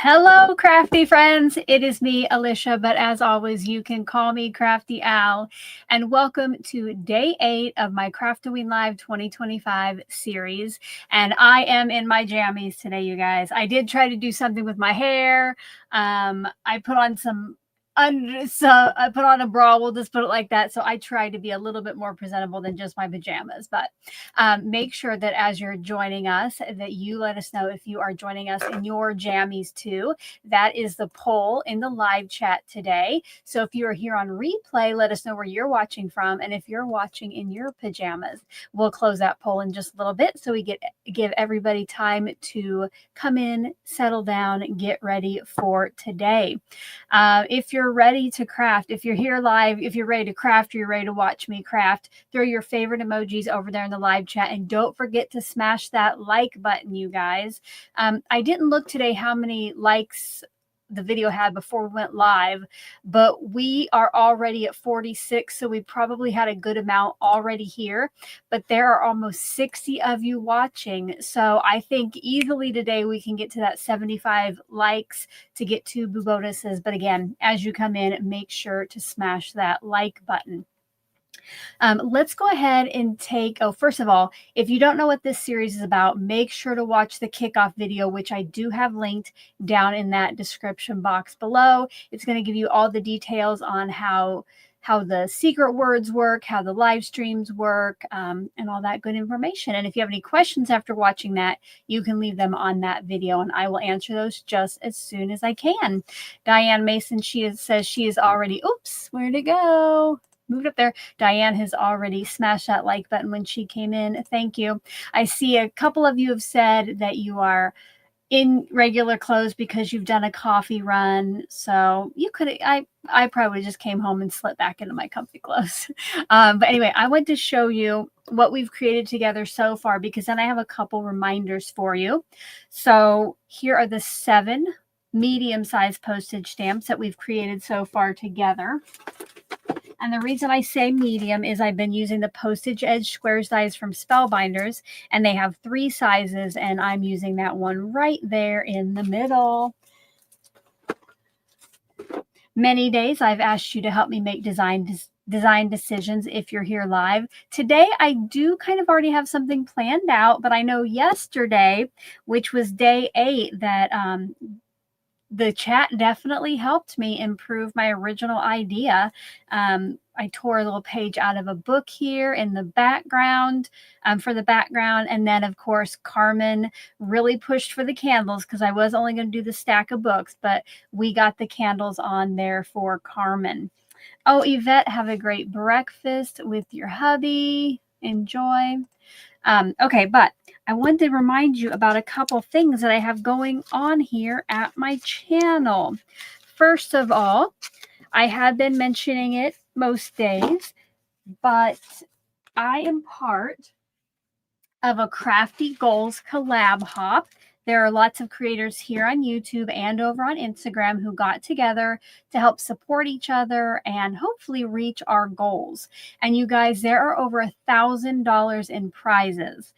Hello, crafty friends. It is me, Alicia, but as always, you can call me Crafty Al. And welcome to day 8 of my Craft-O-Ween Live 2025 series. And I am in my jammies today, you guys. I did try to do something with my hair. I put on I put on a bra, we'll just put it like that. So I try to be a little bit more presentable than just my pajamas. But make sure that as you're joining us, that you let us know if you are joining us in your jammies too. That is the poll in the live chat today. So if you are here on replay, let us know where you're watching from. And if you're watching in your pajamas, we'll close that poll in just a little bit so we give everybody time to come in, settle down, get ready for today. If you're ready to craft, if you're here live, if you're ready to craft or you're ready to watch me craft, throw your favorite emojis over there in the live chat. And don't forget to smash that like button, you guys. I didn't look today how many likes the video had before we went live, but we are already at 46, so we probably had a good amount already here, but there are almost 60 of you watching, so I think easily today we can get to that 75 likes to get 2 boo bonuses. But again, as you come in, make sure to smash that like button. Let's go ahead and first of all, if you don't know what this series is about, make sure to watch the kickoff video, which I do have linked down in that description box below. It's going to give you all the details on how the secret words work, how the live streams work, and all that good information. And if you have any questions after watching that, you can leave them on that video, and I will answer those just as soon as I can. Diane Mason, says she is already, oops, where'd it go? Moved up there. Diane has already smashed that like button when she came in. Thank you. I see a couple of you have said that you are in regular clothes because you've done a coffee run. So you could, I probably just came home and slipped back into my comfy clothes. But anyway, I want to show you what we've created together so far, because then I have a couple reminders for you. So here are the 7 medium-sized postage stamps that we've created so far together. And the reason I say medium is I've been using the postage edge square size from Spellbinders, and they have 3 sizes, and I'm using that one right there in the middle. Many days I've asked you to help me make design decisions if you're here live. Today I do kind of already have something planned out, but I know yesterday, which was day 8, that the chat definitely helped me improve my original idea. I tore a little page out of a book here in the background for the background. And then, of course, Carmen really pushed for the candles because I was only going to do the stack of books, but we got the candles on there for Carmen. Oh, Yvette, have a great breakfast with your hubby. Enjoy. Okay, but I wanted to remind you about a couple things that I have going on here at my channel. First of all, I have been mentioning it most days, but I am part of a Crafty Goals collab hop. There are lots of creators here on YouTube and over on Instagram who got together to help support each other and hopefully reach our goals. And you guys, there are over $1,000 in prizes.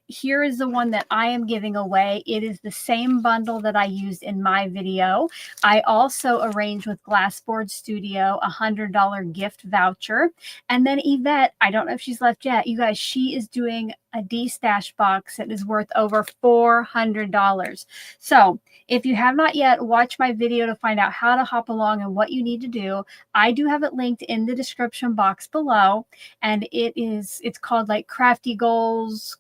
Here is the one that I am giving away. It is the same bundle that I used in my video. I also arranged with Glassboard Studio a $100 gift voucher. And then Yvette, I don't know if she's left yet. You guys, she is doing a D-stash box that is worth over $400. So if you have not yet, watch my video to find out how to hop along and what you need to do. I do have it linked in the description box below, and it's called like Crafty Goals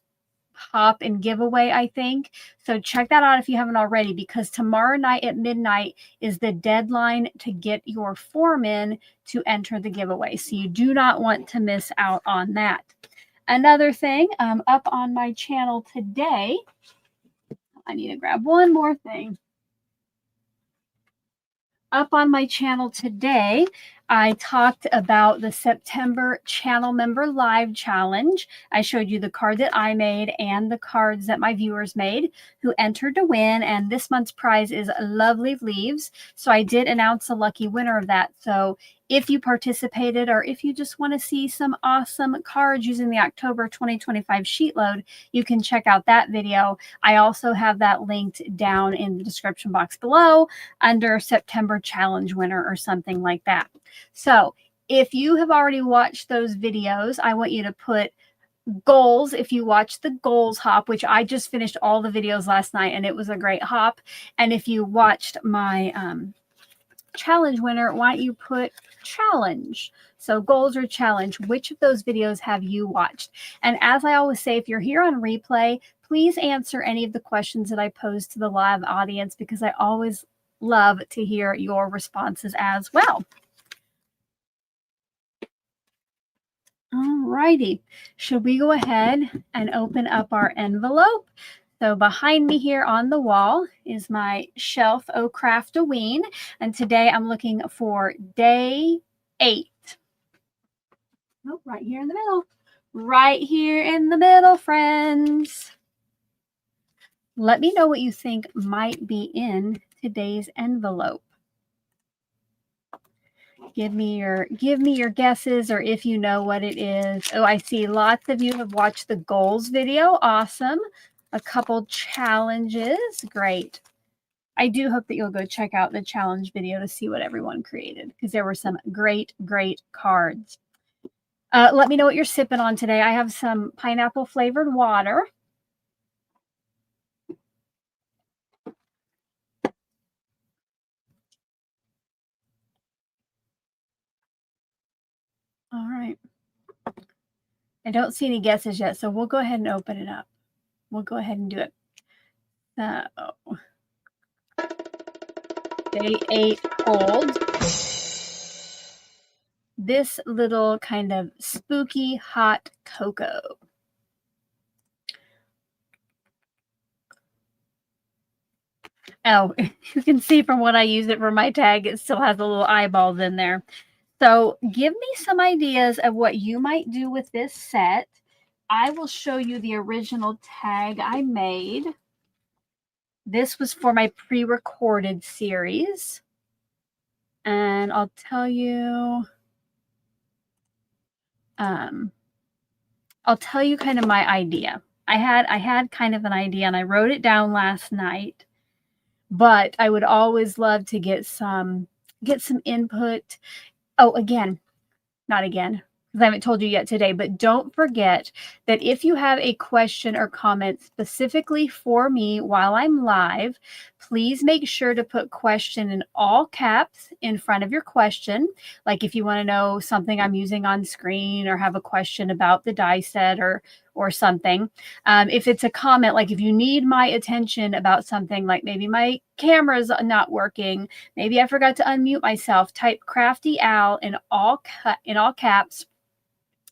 Hop and Giveaway, I think. So check that out if you haven't already, because tomorrow night at midnight is the deadline to get your form in to enter the giveaway. So you do not want to miss out on that. Another thing, up on my channel today, I need to grab one more thing. Up on my channel today, I talked about the September Channel Member Live Challenge. I showed you the card that I made and the cards that my viewers made who entered to win. And this month's prize is Lovely Leaves. So I did announce the lucky winner of that. So if you participated or if you just want to see some awesome cards using the October 2025 sheet load, you can check out that video. I also have that linked down in the description box below under September challenge winner or something like that. So if you have already watched those videos, I want you to put goals. If you watch the goals hop, which I just finished all the videos last night and it was a great hop. And if you watched my challenge winner, why don't you put challenge? So goals or challenge, which of those videos have you watched? And as I always say, if you're here on replay, please answer any of the questions that I pose to the live audience, because I always love to hear your responses as well. All righty. Should we go ahead and open up our envelope? So behind me here on the wall is my shelf of Craft-O-Ween. And today I'm looking for day 8. Oh, right here in the middle. Right here in the middle, friends. Let me know what you think might be in today's envelope. Give me your guesses, or if you know what it is. Oh, I see lots of you have watched the goals video. Awesome. A couple challenges. Great. I do hope that you'll go check out the challenge video to see what everyone created, because there were some great cards. Let me know what you're sipping on today. I have some pineapple flavored water. All right. I don't see any guesses yet, so we'll go ahead and open it up. We'll go ahead and do it. So, day 8 holds this little kind of spooky hot cocoa. Oh, you can see from what I use it for my tag, it still has the little eyeballs in there. So give me some ideas of what you might do with this set. I will show you the original tag I made. This was for my pre-recorded series. And I'll tell you kind of my idea. I had kind of an idea and I wrote it down last night, but I would always love to get some input. Oh, not again, because I haven't told you yet today, but don't forget that if you have a question or comment specifically for me while I'm live, please make sure to put question in all caps in front of your question. Like if you want to know something I'm using on screen or have a question about the die set or something. If it's a comment, like if you need my attention about something, like maybe my camera's not working, maybe I forgot to unmute myself, type Crafty Al in all caps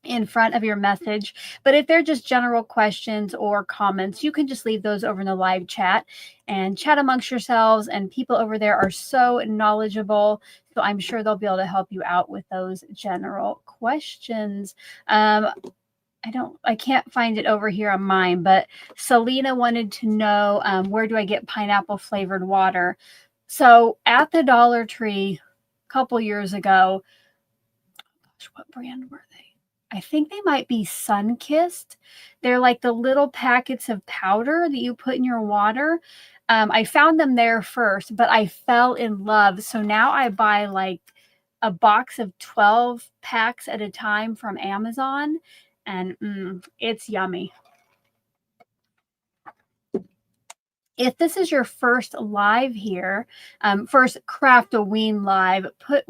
in front of your message. But if they're just general questions or comments, you can just leave those over in the live chat and chat amongst yourselves. And people over there are so knowledgeable, so I'm sure they'll be able to help you out with those general questions. I can't find it over here on mine, but Selena wanted to know, where do I get pineapple flavored water? So at the Dollar Tree a couple years ago, gosh, what brand were they? I think they might be Sunkissed. They're like the little packets of powder that you put in your water. I found them there first, but I fell in love. So now I buy like a box of 12 packs at a time from Amazon. And it's yummy. If this is your first live here, first Craft-O-Ween live, put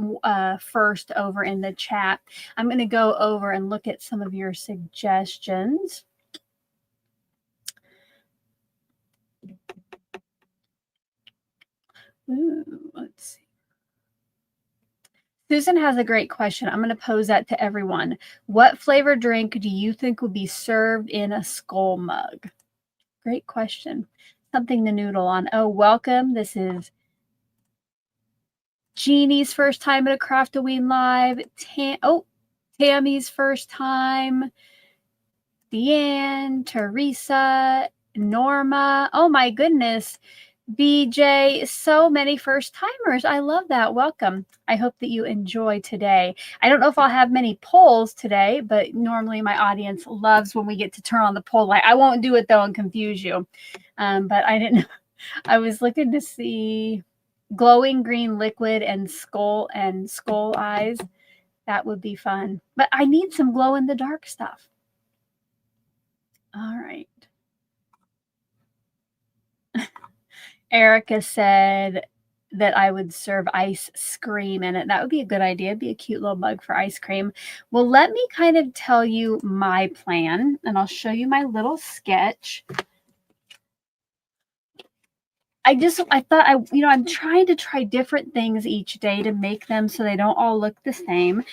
first over in the chat. I'm going to go over and look at some of your suggestions. Ooh, let's see. Susan has a great question. I'm going to pose that to everyone. What flavor drink do you think would be served in a skull mug? Great question. Something to noodle on. Oh, welcome. This is Jeannie's first time at a Craft-O-Ween live. Tammy's first time. Deanne, Teresa, Norma. Oh my goodness. BJ, so many first timers. I love that. Welcome. I hope that you enjoy today. I don't know if I'll have many polls today, but normally my audience loves when we get to turn on the poll light. I won't do it though and confuse you. But I didn't, I was looking to see glowing green liquid and skull eyes. That would be fun. But I need some glow in the dark stuff. All right. Erica said that I would serve ice cream in it. That would be a good idea. It'd be a cute little mug for ice cream. Well, let me kind of tell you my plan, and I'll show you my little sketch. I thought I'm trying to try different things each day to make them so they don't all look the same.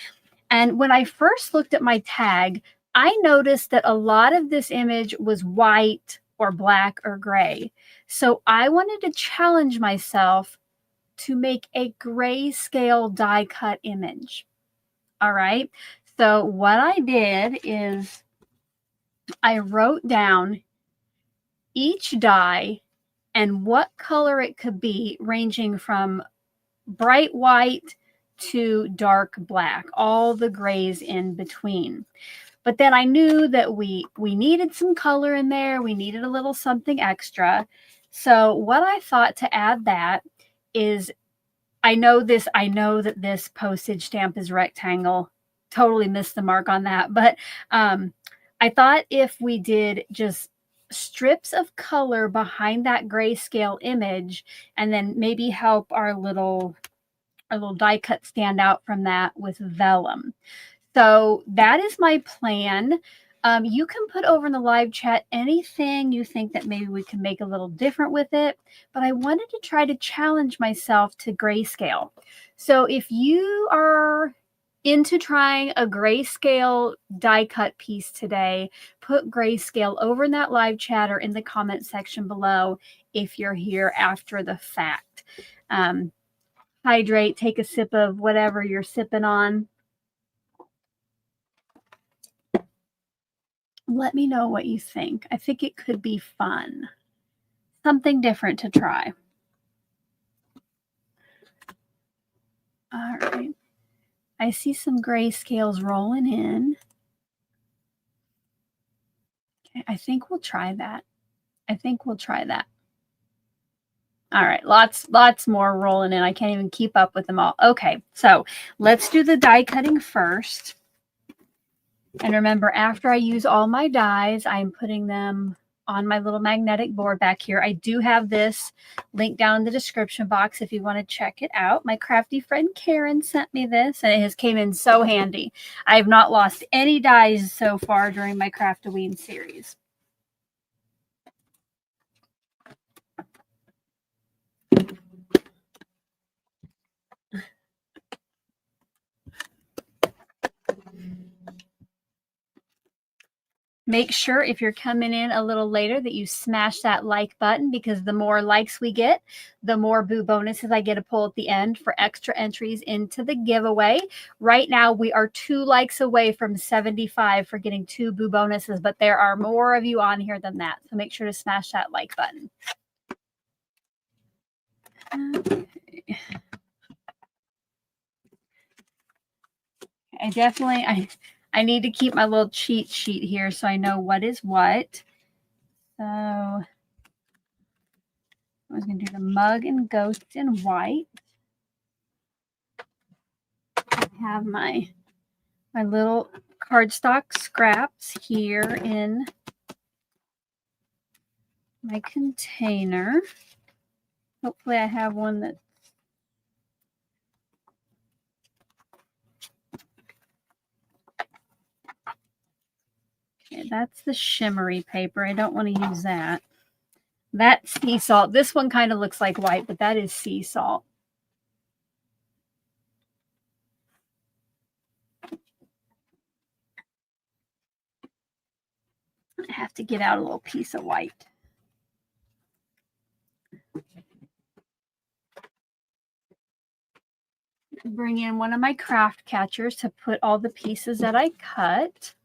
And when I first looked at my tag, I noticed that a lot of this image was white or black or gray. So I wanted to challenge myself to make a grayscale die cut image. All right. So what I did is I wrote down each die and what color it could be, ranging from bright white to dark black, all the grays in between. But then I knew that we needed some color in there. We needed a little something extra. So what I thought to add that is, I know that this postage stamp is rectangle. Totally missed the mark on that. But I thought if we did just strips of color behind that grayscale image, and then maybe help our little die cut stand out from that with vellum. So that is my plan. You can put over in the live chat anything you think that maybe we can make a little different with it, but I wanted to try to challenge myself to grayscale. So if you are into trying a grayscale die cut piece today, put grayscale over in that live chat or in the comment section below if you're here after the fact. Hydrate, take a sip of whatever you're sipping on. Let me know what you think. I think it could be fun. Something different to try. All right. I see some grayscales rolling in. Okay, I think we'll try that. All right, lots more rolling in. I can't even keep up with them all. Okay, so let's do the die cutting first. And remember, after I use all my dies, I'm putting them on my little magnetic board back here. I do have this link down in the description box if you want to check it out. My crafty friend Karen sent me this, and it has came in so handy. I have not lost any dies so far during my Craft-O-Ween series. Make sure if you're coming in a little later that you smash that like button, because the more likes we get, the more boo bonuses I get to pull at the end for extra entries into the giveaway. Right now, we are 2 likes away from 75 for getting 2 boo bonuses, but there are more of you on here than that. So make sure to smash that like button. Okay. I need to keep my little cheat sheet here so I know what is what. So I was going to do the mug and ghost in white. I have my little cardstock scraps here in my container. Hopefully I have one that okay, that's the shimmery paper. I don't want to use that. That's sea salt. This one kind of looks like white, but that is sea salt. I have to get out a little piece of white. Bring in one of my craft catchers to put all the pieces that I cut.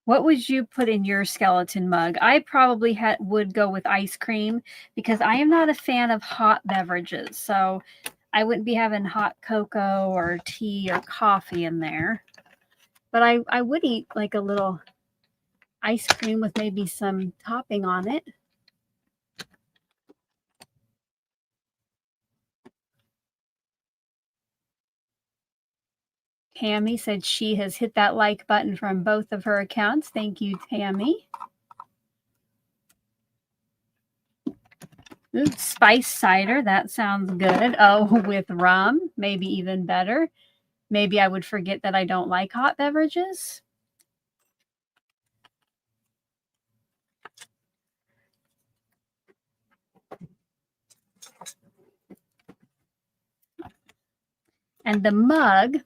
What would you put in your skeleton mug? I probably would go with ice cream because I am not a fan of hot beverages. So I wouldn't be having hot cocoa or tea or coffee in there. But I would eat like a little ice cream with maybe some topping on it. Tammy said she has hit that like button from both of her accounts. Thank you, Tammy. Ooh, spice cider, that sounds good. Oh, with rum, maybe even better. Maybe I would forget that I don't like hot beverages. And the mug,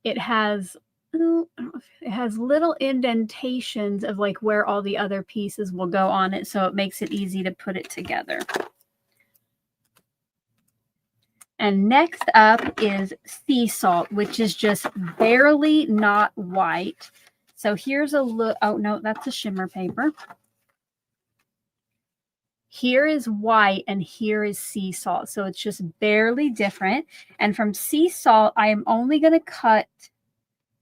it has little indentations of like where all the other pieces will go on it, so it makes it easy to put it together. And next up is sea salt, which is just barely not white. So here's a look. Oh, no, that's a shimmer paper. Here is white and here is sea salt. So it's just barely different. And from sea salt, I am only going to cut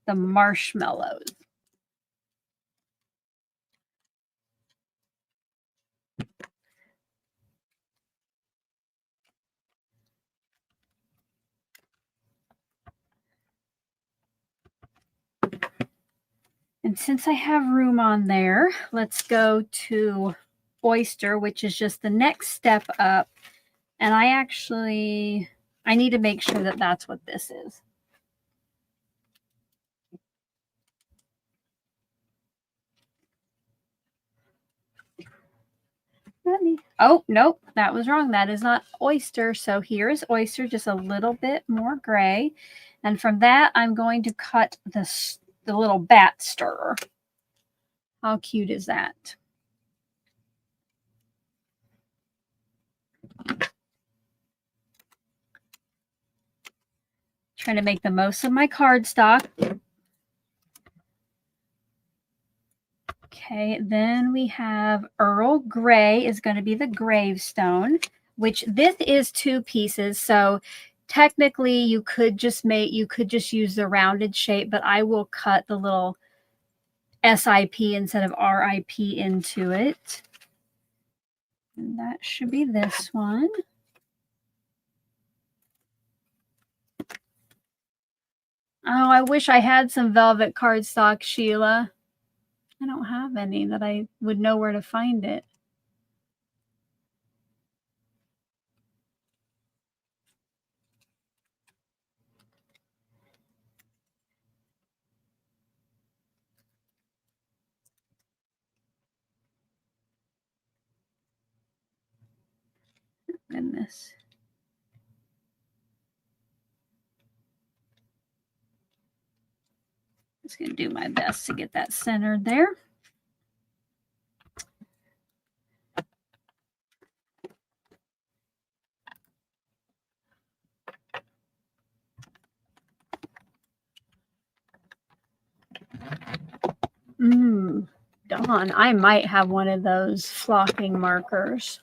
the marshmallows. And since I have room on there, let's go to oyster, which is just the next step up. And I need to make sure that that's what this is. Oh, nope, that was wrong. That is not oyster. So here is oyster, just a little bit more gray. And from that, I'm going to cut the little bat stirrer. How cute is that? Trying to make the most of my cardstock. Okay, then we have Earl Grey is going to be the gravestone, which this is 2 pieces. So technically you could just use the rounded shape, but I will cut the little SIP instead of RIP into it. And that should be this one. Oh, I wish I had some velvet cardstock, Sheila. I don't have any that I would know where to find it. Goodness. Just going to do my best to get that centered there. Dawn, I might have one of those flocking markers.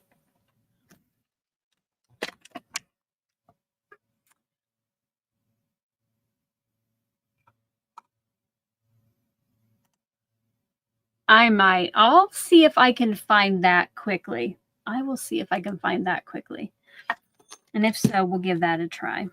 I might. I'll see if I can find that quickly. I will see if I can find that quickly. And if so, we'll give that a try.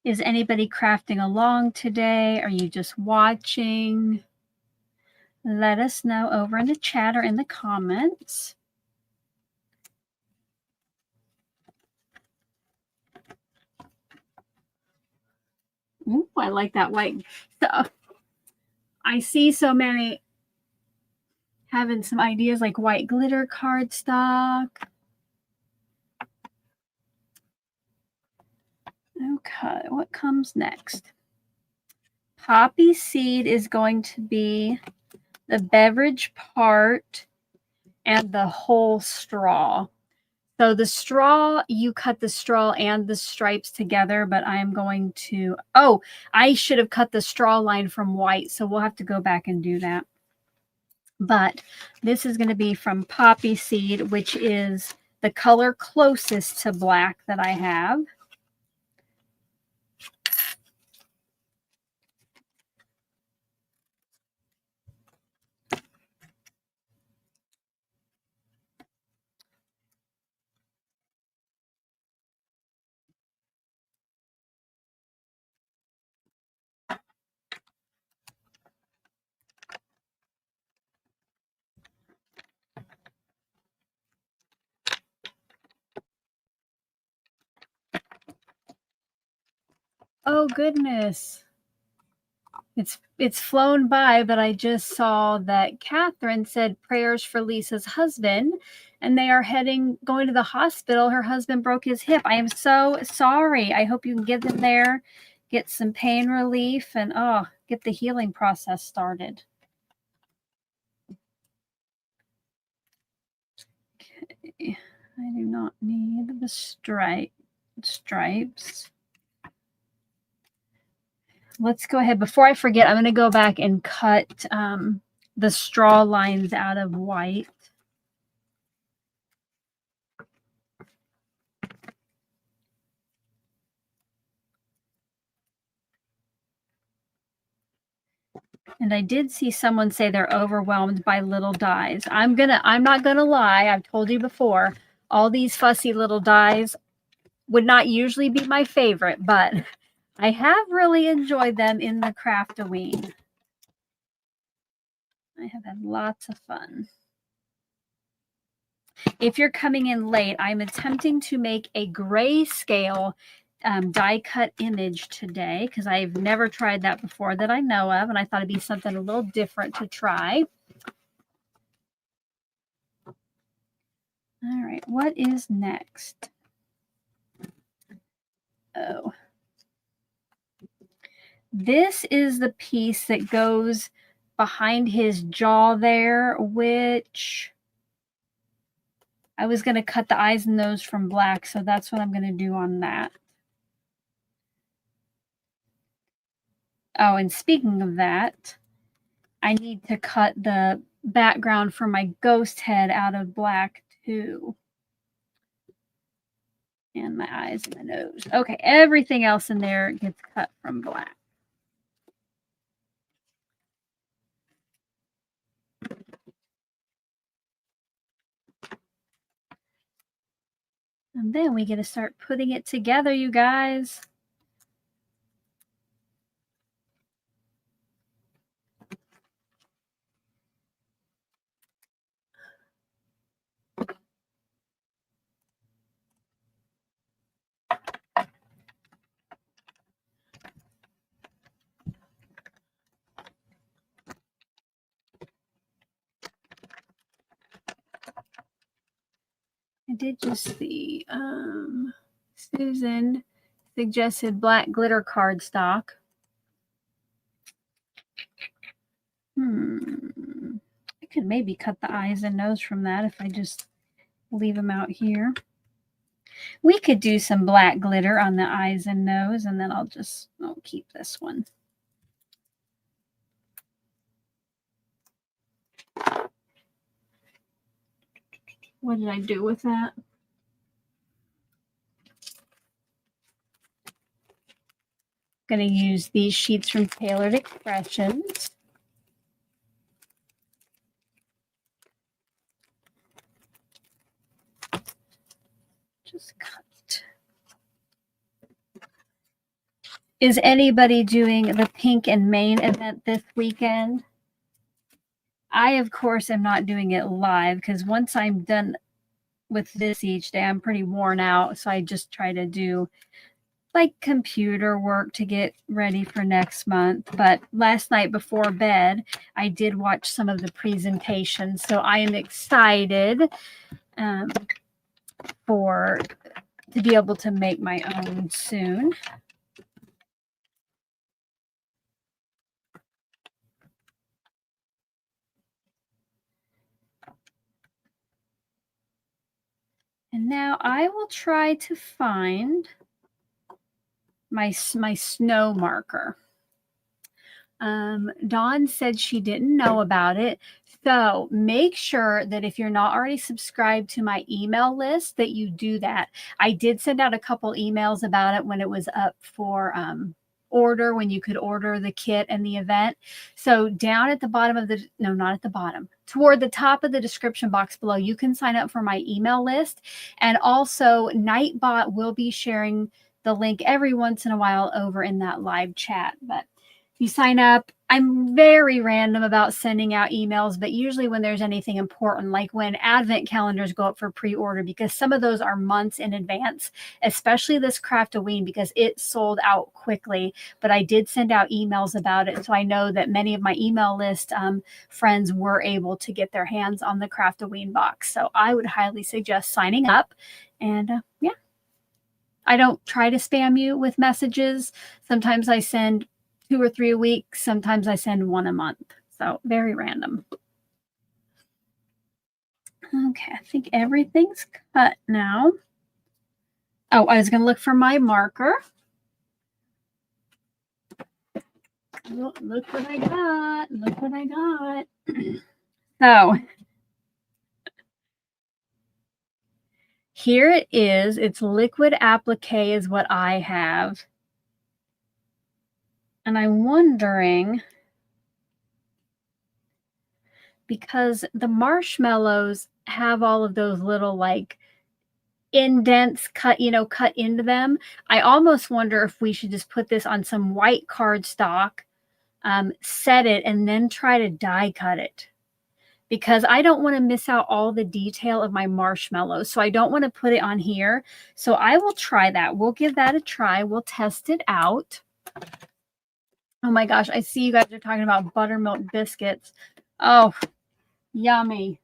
Is anybody crafting along today? Are you just watching? Let us know over in the chat or in the comments. Ooh, I like that white stuff. I see so many having some ideas like white glitter cardstock. Okay, what comes next? poppy seed is going to be the beverage part and the whole straw. So the straw, you cut the straw and the stripes together, but I'm going to, oh, I should have cut the straw line from white, so we'll have to go back and do that. But this is going to be from poppy seed, which is the color closest to black that I have. Oh goodness. It's flown by, but I just saw that Catherine said prayers for Lisa's husband, and they are going to the hospital. Her husband broke his hip. I am so sorry. I hope you can get them there, get some pain relief, and get the healing process started. Okay. I do not need the stripes. Let's go ahead. Before I forget, I'm going to go back and cut the straw lines out of white. And I did see someone say they're overwhelmed by little dies. I'm not gonna lie. I've told you before, all these fussy little dies would not usually be my favorite, but I have really enjoyed them in the Craft-O-Ween. I have had lots of fun. If you're coming in late, I'm attempting to make a grayscale die cut image today because I've never tried that before that I know of, and I thought it'd be something a little different to try. All right, what is next? Oh, this is the piece that goes behind his jaw there, which I was going to cut the eyes and nose from black, so that's what I'm going to do on that. Oh, and speaking of that, I need to cut the background for my ghost head out of black too. And my eyes and my nose. Okay, everything else in there gets cut from black. And then we get to start putting it together, you guys. I did just see Susan suggested black glitter cardstock. I could maybe cut the eyes and nose from that if I just leave them out here. We could do some black glitter on the eyes and nose, and then I'll keep this one. What did I do with that? I'm going to use these sheets from Tailored Expressions. Just cut. Is anybody doing the Pink and Main event this weekend? I, of course, am not doing it live because once I'm done with this each day, I'm pretty worn out. So I just try to do like computer work to get ready for next month. But last night before bed, I did watch some of the presentations. So I am excited to be able to make my own soon. And now I will try to find my snow marker. Dawn said she didn't know about it. So make sure that if you're not already subscribed to my email list, that you do that. I did send out a couple emails about it when it was up for order, when you could order the kit and the event. So down at the bottom of the, no, not at the bottom, toward the top of the description box below, you can sign up for my email list. And also Nightbot will be sharing the link every once in a while over in that live chat. But you sign up. I'm very random about sending out emails, but usually when there's anything important, like when advent calendars go up for pre-order, because some of those are months in advance, especially this Craft-O-Ween, because it sold out quickly. But I did send out emails about it, so I know that many of my email list friends were able to get their hands on the Craft-O-Ween box. So I would highly suggest signing up. And yeah, I don't try to spam you with messages. Sometimes I send 2 or 3 a week. Sometimes I send 1 a month. So very random. Okay, I think everything's cut now. Oh, I was going to look for my marker. Oh, look what I got. Look what I got. So here it is. It's liquid applique is what I have. And I'm wondering, because the marshmallows have all of those little like indents cut into them. I almost wonder if we should just put this on some white cardstock, set it, and then try to die cut it. Because I don't want to miss out all the detail of my marshmallows. So I don't want to put it on here. So I will try that. We'll give that a try. We'll test it out. Oh my gosh, I see you guys are talking about buttermilk biscuits. Oh, yummy.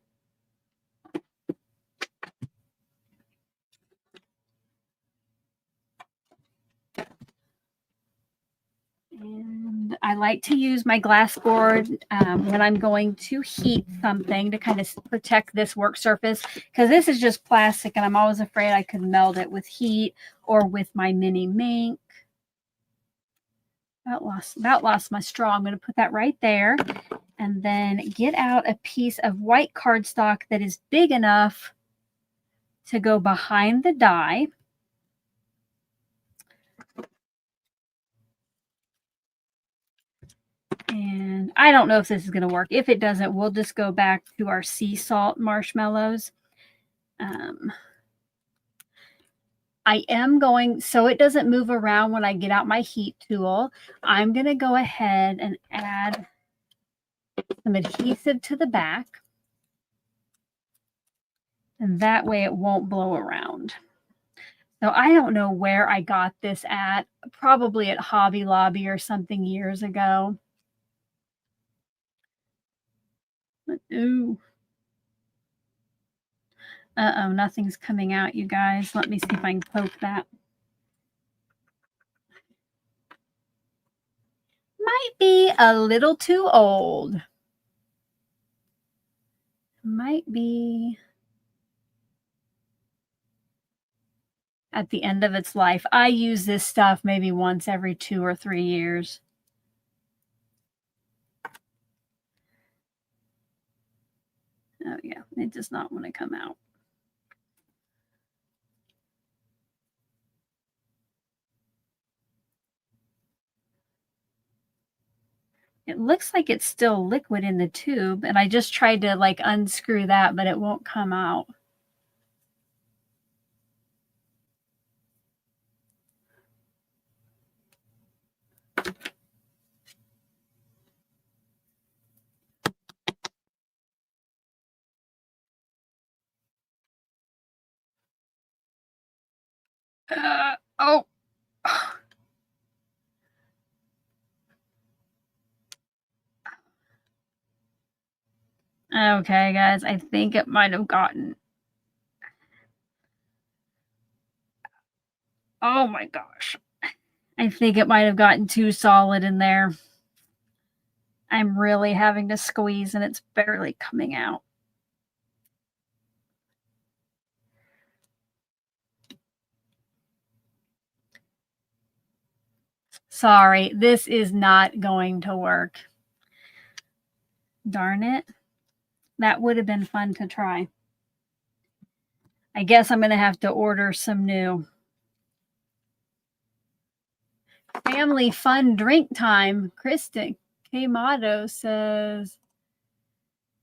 And I like to use my glass board when I'm going to heat something to kind of protect this work surface, because this is just plastic and I'm always afraid I could melt it with heat or with my mini mink. About lost my straw. I'm going to put that right there and then get out a piece of white cardstock that is big enough to go behind the die. And I don't know if this is going to work. If it doesn't, we'll just go back to our sea salt marshmallows. I am going, so it doesn't move around when I get out my heat tool, I'm going to go ahead and add some adhesive to the back. And that way it won't blow around. So I don't know where I got this at, probably at Hobby Lobby or something years ago. Ooh. Uh-oh, nothing's coming out, you guys. Let me see if I can poke that. Might be a little too old. Might be at the end of its life. I use this stuff maybe once every 2 or 3 years. Oh yeah, it does not want to come out. It looks like it's still liquid in the tube, and I just tried to like unscrew that, but it won't come out. Oh. Okay, guys, I think it might have gotten. Oh my gosh. I think it might have gotten too solid in there. I'm really having to squeeze and it's barely coming out. Sorry, this is not going to work. Darn it. That would have been fun to try. I guess I'm going to have to order some new. Family fun drink time. Kristen Kamato says,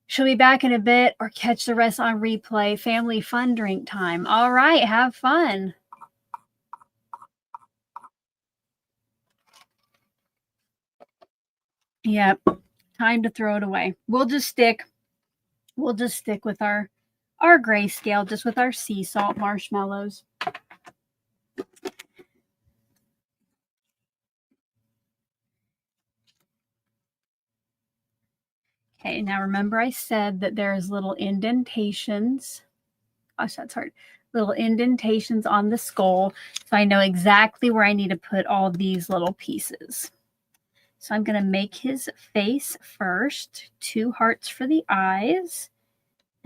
she'll be back in a bit or catch the rest on replay. Family fun drink time. All right, have fun. Yep, time to throw it away. We'll just stick with our grayscale, just with our sea salt marshmallows. Okay, now remember I said that there's little indentations. Gosh, that's hard. Little indentations on the skull. So I know exactly where I need to put all these little pieces. So I'm going to make his face first. 2 hearts for the eyes.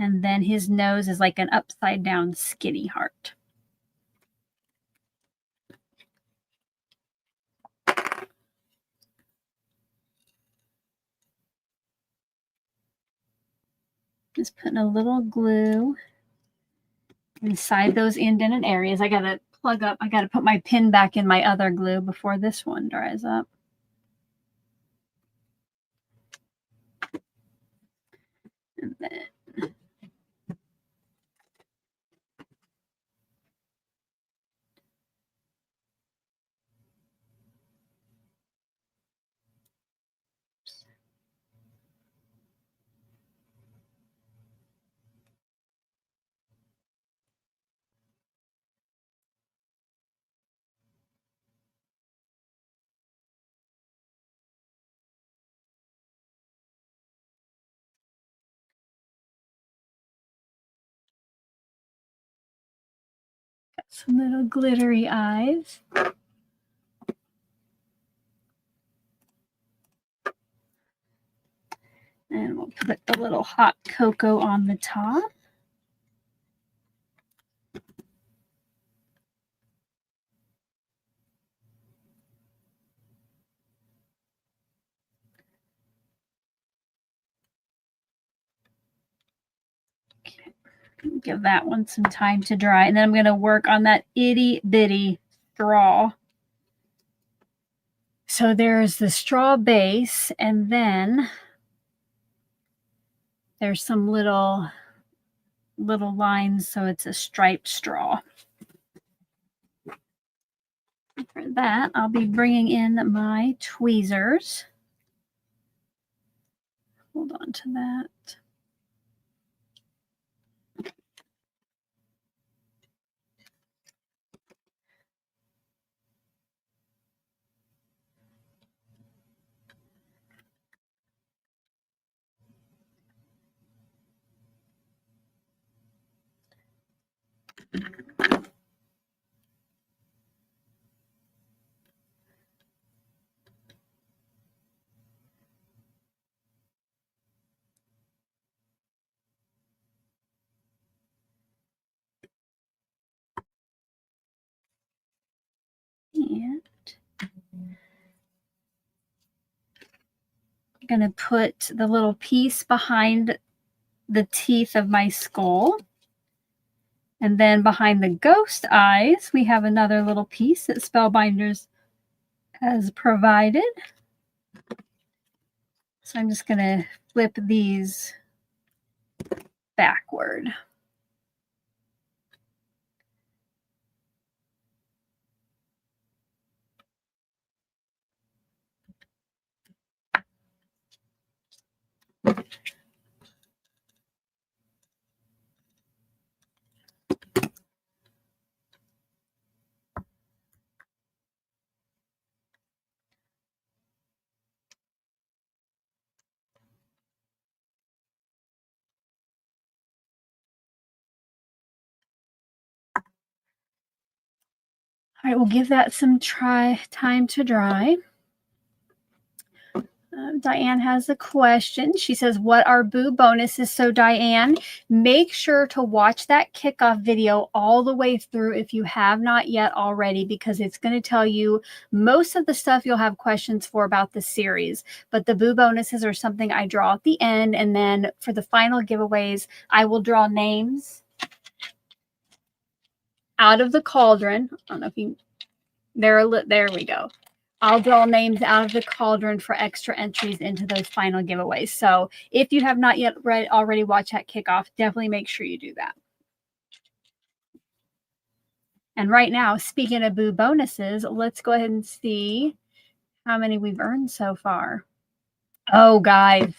And then his nose is like an upside down skinny heart. Just putting a little glue inside those indented areas. I got to plug up. I got to put my pin back in my other glue before this one dries up. And then got some little glittery eyes. And we'll put the little hot cocoa on the top. Okay. Give that one some time to dry. And then I'm going to work on that itty bitty straw. So there's the straw base, and then there's some little lines, so it's a striped straw. For that, I'll be bringing in my tweezers. Hold on to that. And I'm going to put the little piece behind the teeth of my skull. And then behind the ghost eyes, we have another little piece that Spellbinders has provided. So I'm just going to flip these backward. All right, we'll give that some time to dry. Diane has a question. She says, what are boo bonuses? So Diane, make sure to watch that kickoff video all the way through if you have not yet already, because it's going to tell you most of the stuff you'll have questions for about the series. But the boo bonuses are something I draw at the end. And then for the final giveaways, I will draw names out of the cauldron. I don't know if you, there we go. I'll draw names out of the cauldron for extra entries into those final giveaways. So if you have not yet already watched that kickoff, definitely make sure you do that. And right now, speaking of boo bonuses, let's go ahead and see how many we've earned so far. Oh, guys,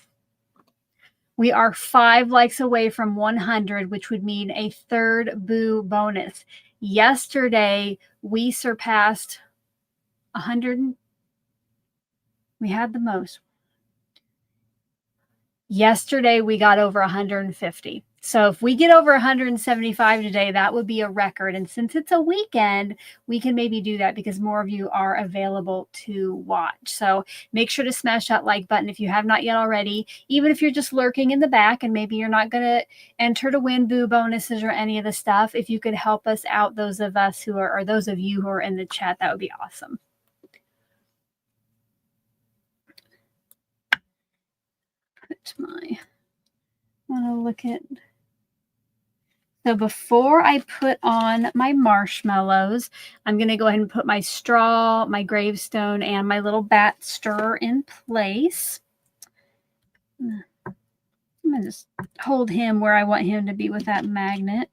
we are 5 likes away from 100, which would mean a third boo bonus. Yesterday, we surpassed 100. We had the most. Yesterday, we got over 150. So if we get over 175 today, that would be a record. And since it's a weekend, we can maybe do that because more of you are available to watch. So make sure to smash that like button if you have not yet already. Even if you're just lurking in the back and maybe you're not going to enter to win boo bonuses or any of the stuff, if you could help us out, those of us who are, or those of you who are in the chat, that would be awesome. I want to look at. So before I put on my marshmallows, I'm going to go ahead and put my straw, my gravestone, and my little bat stirrer in place. I'm going to just hold him where I want him to be with that magnet.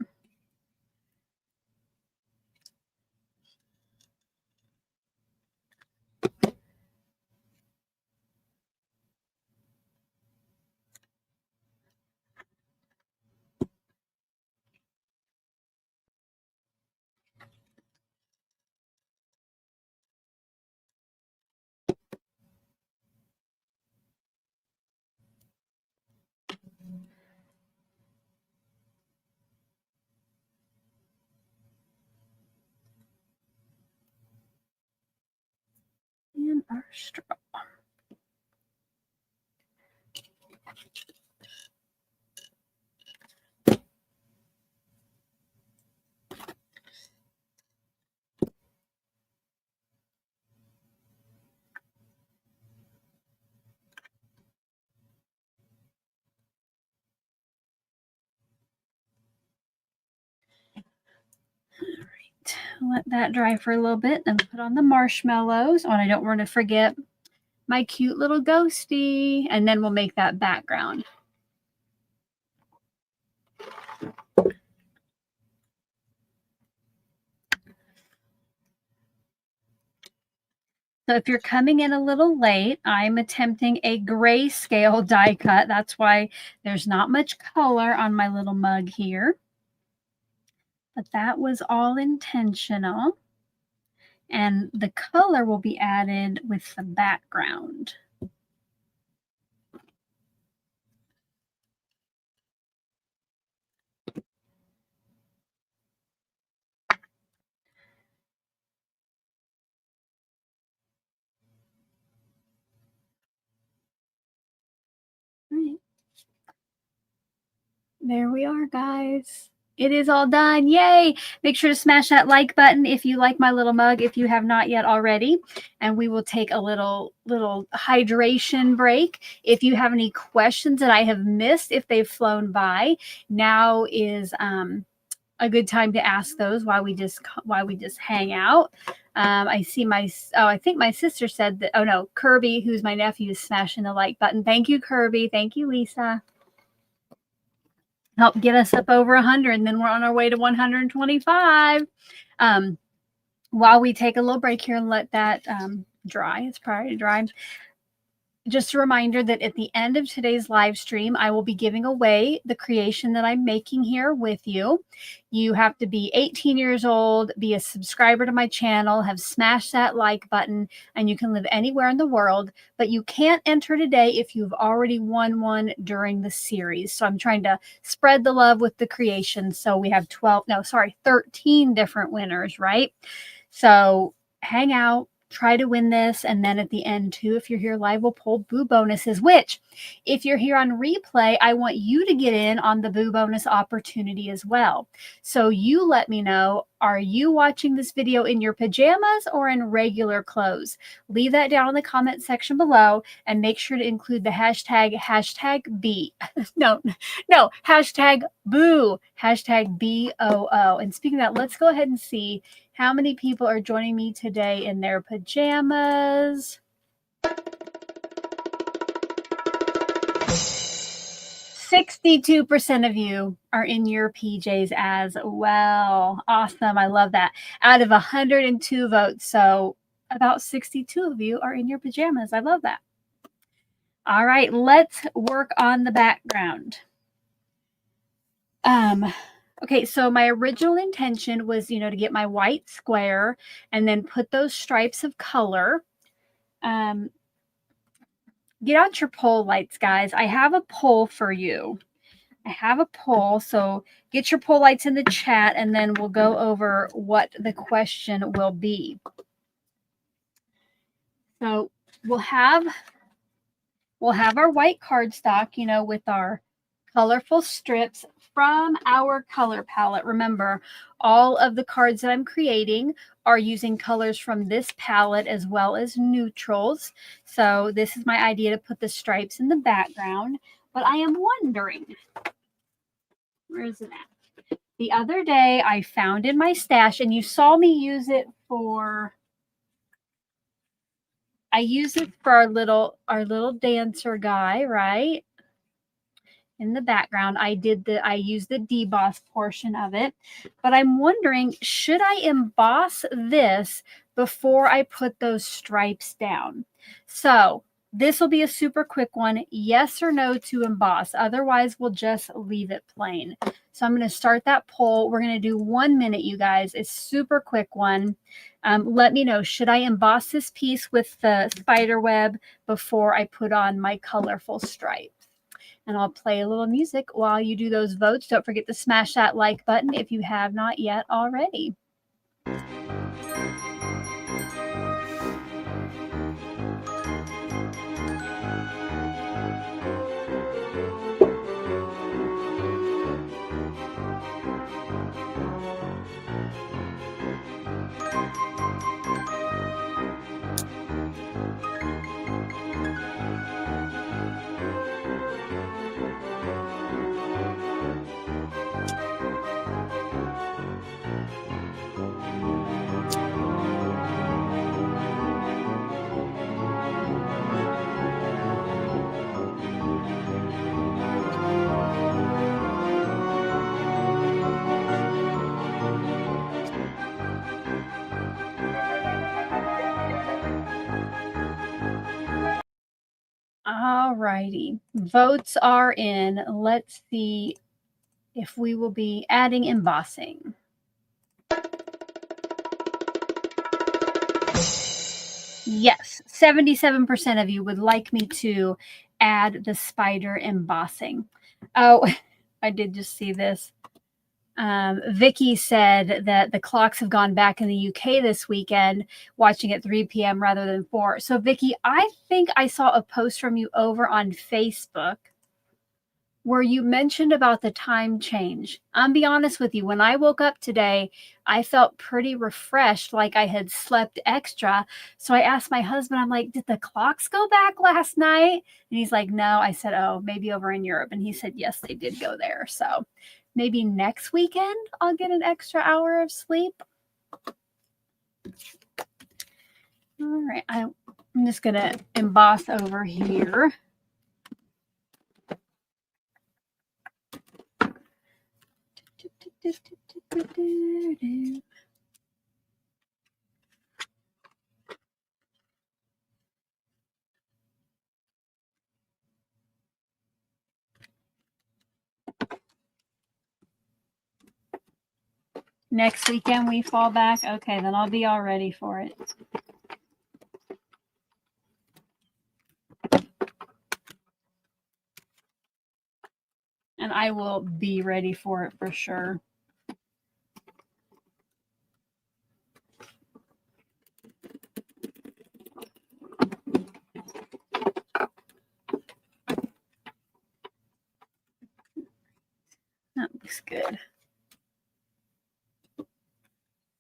And our straw. Let that dry for a little bit, then put on the marshmallows. Oh, and I don't want to forget my cute little ghosty, and then we'll make that background. So if you're coming in a little late, I'm attempting a grayscale die cut. That's why there's not much color on my little mug here. But that was all intentional. And the color will be added with the background. All right. There we are, guys. It is all done. Yay. Make sure to smash that like button if you like my little mug, if you have not yet already. And we will take a little hydration break. If you have any questions that I have missed, if they've flown by, now is a good time to ask those while we just hang out. I see I think my sister said that, oh no, Kirby, who's my nephew, is smashing the like button. Thank you, Kirby. Thank you, Lisa. Help get us up over 100, and then we're on our way to 125. While we take a little break here and let that dry, it's prior to dry. Just a reminder that at the end of today's live stream, I will be giving away the creation that I'm making here with you. You have to be 18 years old, be a subscriber to my channel, have smashed that like button, and you can live anywhere in the world. But you can't enter today if you've already won one during the series. So I'm trying to spread the love with the creation. So we have 13 different winners, right? So hang out. try to win this. And then at the end too, if you're here live, we'll pull boo bonuses, which if you're here on replay, I want you to get in on the boo bonus opportunity as well. So you let me know, are you watching this video in your pajamas or in regular clothes? Leave that down in the comment section below and make sure to include the hashtag B. no, hashtag boo, hashtag BOO. And speaking of that, let's go ahead and see how many people are joining me today in their pajamas. 62% of you are in your PJs as well. Awesome. I love that. Out of 102 votes, so about 62 of you are in your pajamas. I love that. All right, let's work on the background. Okay, so my original intention was, to get my white square and then put those stripes of color. Get out your poll lights, guys. I have a poll for you. I have a poll, so get your poll lights in the chat, and then we'll go over what the question will be. So we'll have our white cardstock, with our colorful strips from our color palette. Remember, all of the cards that I'm creating are using colors from this palette as well as neutrals. So this is my idea to put the stripes in the background. But I am wondering, where is it at? The other day I found in my stash, and you saw me use it for, I use it for our little dancer guy, right? In the background, I used the deboss portion of it, but I'm wondering, should I emboss this before I put those stripes down? So this will be a super quick one. Yes or no to emboss. Otherwise, we'll just leave it plain. So I'm going to start that poll. We're going to do 1 minute, you guys. It's super quick one. Let me know, should I emboss this piece with the spider web before I put on my colorful stripe? And I'll play a little music while you do those votes. Don't forget to smash that like button if you have not yet already. All righty, votes are in. Let's see if we will be adding embossing. Yes, 77% of you would like me to add the spider embossing. Oh, I did just see this. Vicky said that the clocks have gone back in the UK this weekend, watching at 3 p.m. rather than 4. So, Vicky, I think I saw a post from you over on Facebook where you mentioned about the time change. I'll be honest with you, when I woke up today, I felt pretty refreshed, like I had slept extra. So I asked my husband, I'm like, did the clocks go back last night? And he's like, no. I said, oh, maybe over in Europe. And he said, yes, they did go there. So maybe next weekend I'll get an extra hour of sleep. All right, I'm just going to emboss over here. Next weekend we fall back. Okay, then I'll be all ready for it. And I will be ready for it for sure. looks good.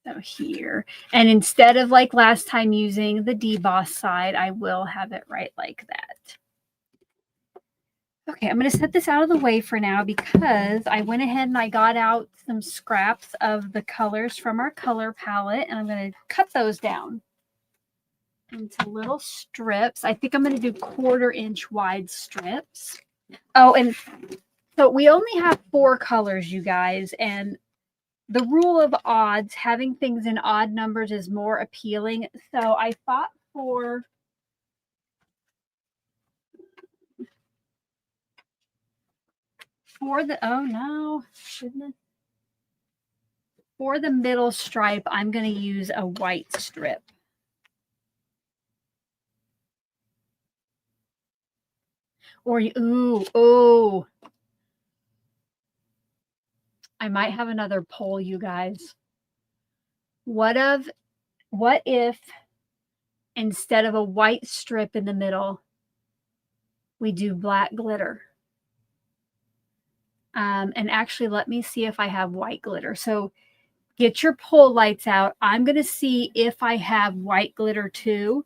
So here, and instead of like last time using the deboss side, I will have it right like that. Okay, I'm going to set this out of the way for now because I went ahead and I got out some scraps of the colors from our color palette, and I'm going to cut those down into little strips. I think I'm going to do 1/4 inch wide strips. Oh, and so we only have 4 colors, you guys, and the rule of odds, having things in odd numbers is more appealing. So I thought for the, oh no, goodness. For the middle stripe, I'm going to use a white strip. Or, ooh. I might have another poll, you guys. What if instead of a white strip in the middle, we do black glitter? And actually, let me see if I have white glitter. So get your pole lights out. I'm going to see if I have white glitter too.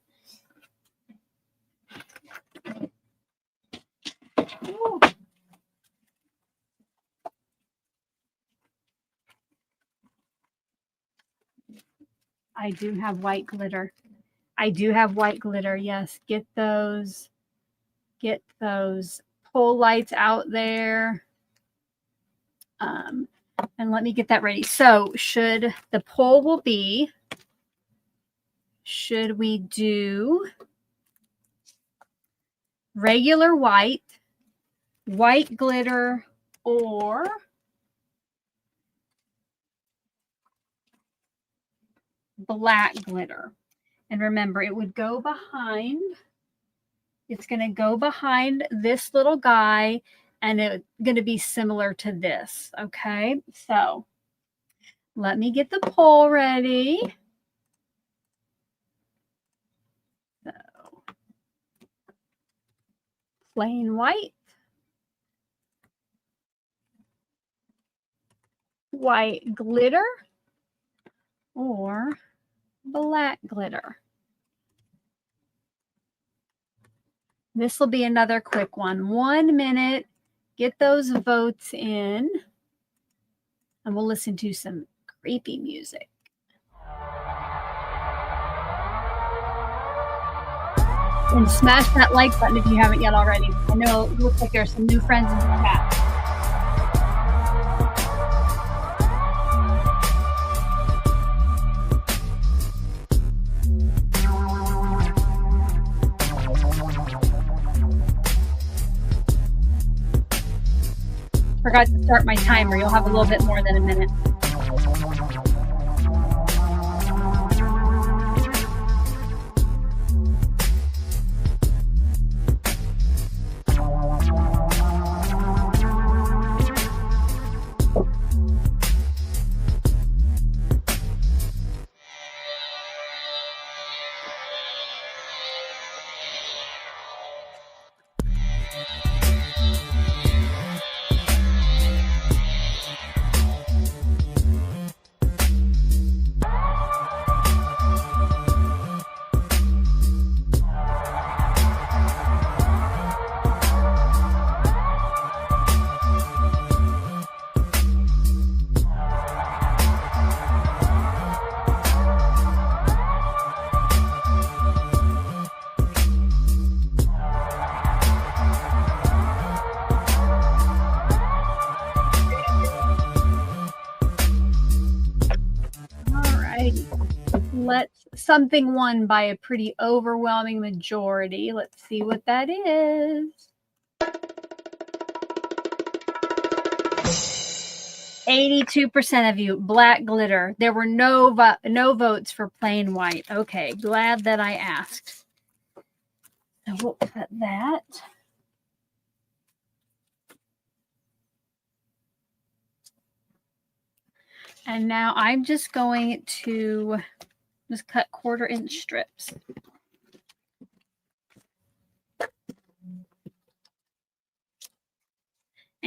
Ooh. I do have white glitter. I do have white glitter. Yes, get those pole lights out there. And let me get that ready. So should the poll will be, should we do regular white, white glitter, or black glitter? And remember, it would go behind, it's going to go behind this little guy, and it's going to be similar to this. Okay, so let me get the poll ready. So plain white, white glitter, or black glitter. This will be another quick one. 1 minute. Get those votes in, and we'll listen to some creepy music. And smash that like button if you haven't yet already. I know it looks like there's some new friends in the chat. Forgot to start my timer. You'll have a little bit more than a minute. Something won by a pretty overwhelming majority. Let's see what that is. 82% of you, black glitter. There were no votes for plain white. Okay, glad that I asked. So we'll cut that. And now I'm just going to just cut 1/4 inch strips.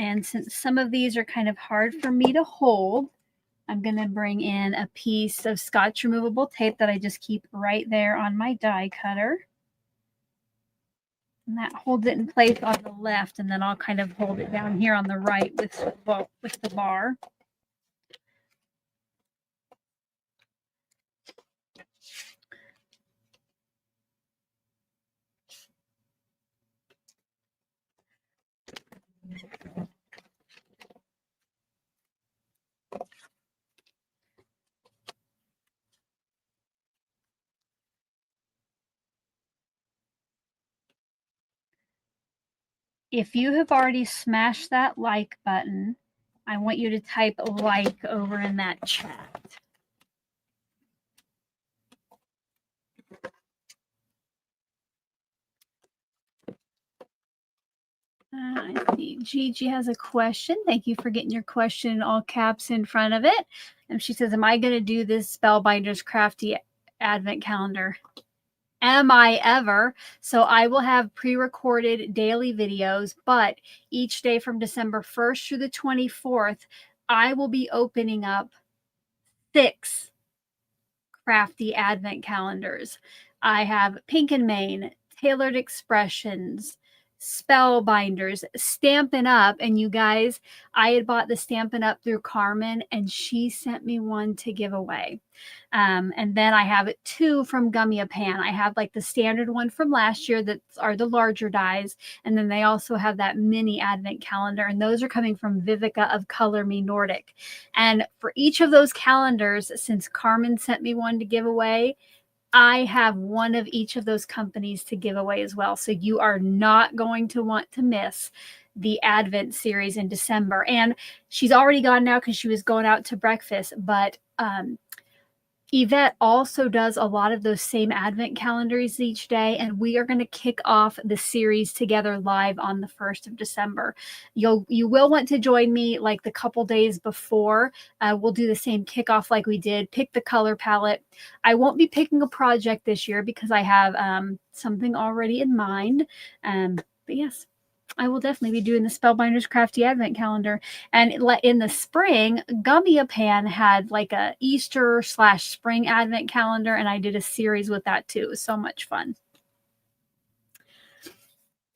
And since some of these are kind of hard for me to hold, I'm going to bring in a piece of Scotch removable tape that I just keep right there on my die cutter. And that holds it in place on the left, and then I'll kind of hold it down here on the right with the bar. If you have already smashed that like button, I want you to type like over in that chat. I see Gigi has a question. Thank you for getting your question in all caps in front of it. And she says, am I going to do this Spellbinders Crafty Advent Calendar? Am I ever? So I will have pre-recorded daily videos, but each day from December 1st through the 24th, I will be opening up 6 crafty advent calendars. I have Pink and Main, Tailored Expressions, Spellbinders, Stampin' Up. And you guys, I had bought the Stampin' Up through Carmen, and she sent me one to give away. And then I have 2 from Gumdrop. I have like the standard one from last year that are the larger dies. And then they also have that mini advent calendar. And those are coming from Vivica of Color Me Nordic. And for each of those calendars, since Carmen sent me one to give away, I have one of each of those companies to give away as well. So you are not going to want to miss the Advent series in December. And she's already gone now because she was going out to breakfast. But Yvette also does a lot of those same Advent calendars each day, and we are going to kick off the series together live on the 1st of December. You will want to join me like the couple days before. We'll do the same kickoff like we did. Pick the color palette. I won't be picking a project this year because I have something already in mind. But yes, I will definitely be doing the Spellbinders Crafty Advent Calendar. And in the spring, Gumdrop had like a Easter/spring Advent Calendar, and I did a series with that too. It was so much fun.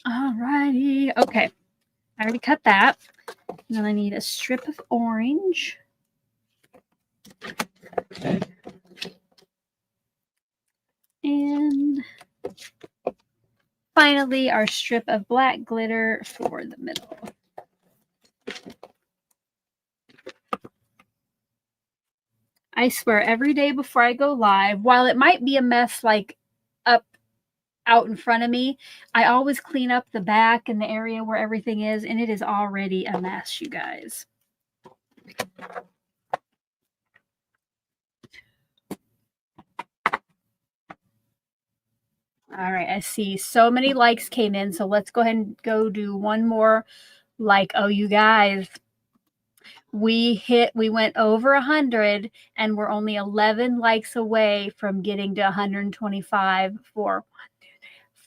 All righty. Okay. I already cut that. And then I need a strip of orange. And finally, our strip of black glitter for the middle. I swear, every day before I go live, while it might be a mess like out in front of me, I always clean up the back and the area where everything is, and it is already a mess, you guys. All right, I see so many likes came in, so let's go ahead and go do one more like. Oh, you guys, we went over 100, and we're only 11 likes away from getting to 125 for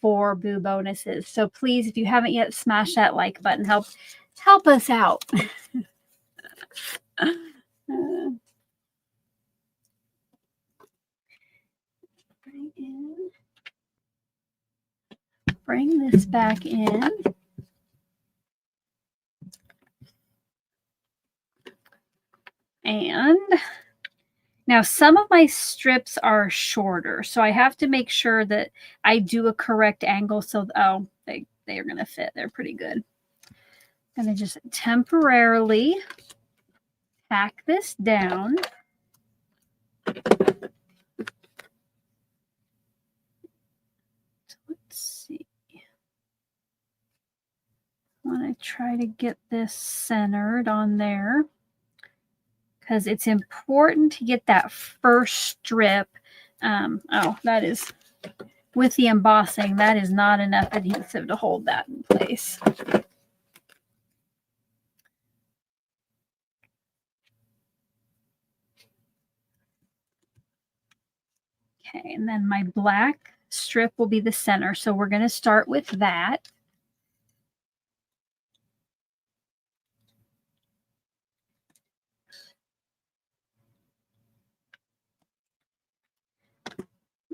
4 boo bonuses. So please, if you haven't yet, smash that like button. Help us out. Bring this back in. And now some of my strips are shorter, so I have to make sure that I do a correct angle. So, oh, they are going to fit. They're pretty good. I'm going to just temporarily tack this down. So let's see. I want to try to get this centered on there, because it's important to get that first strip. Oh, that is, with the embossing, that is not enough adhesive to hold that in place. Okay, and then my black strip will be the center. So we're going to start with that.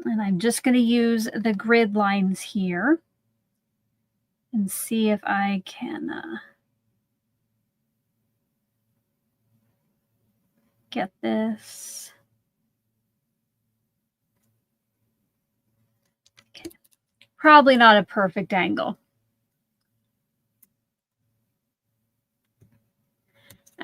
And I'm just going to use the grid lines here and see if I can get this. Okay. Probably not a perfect angle.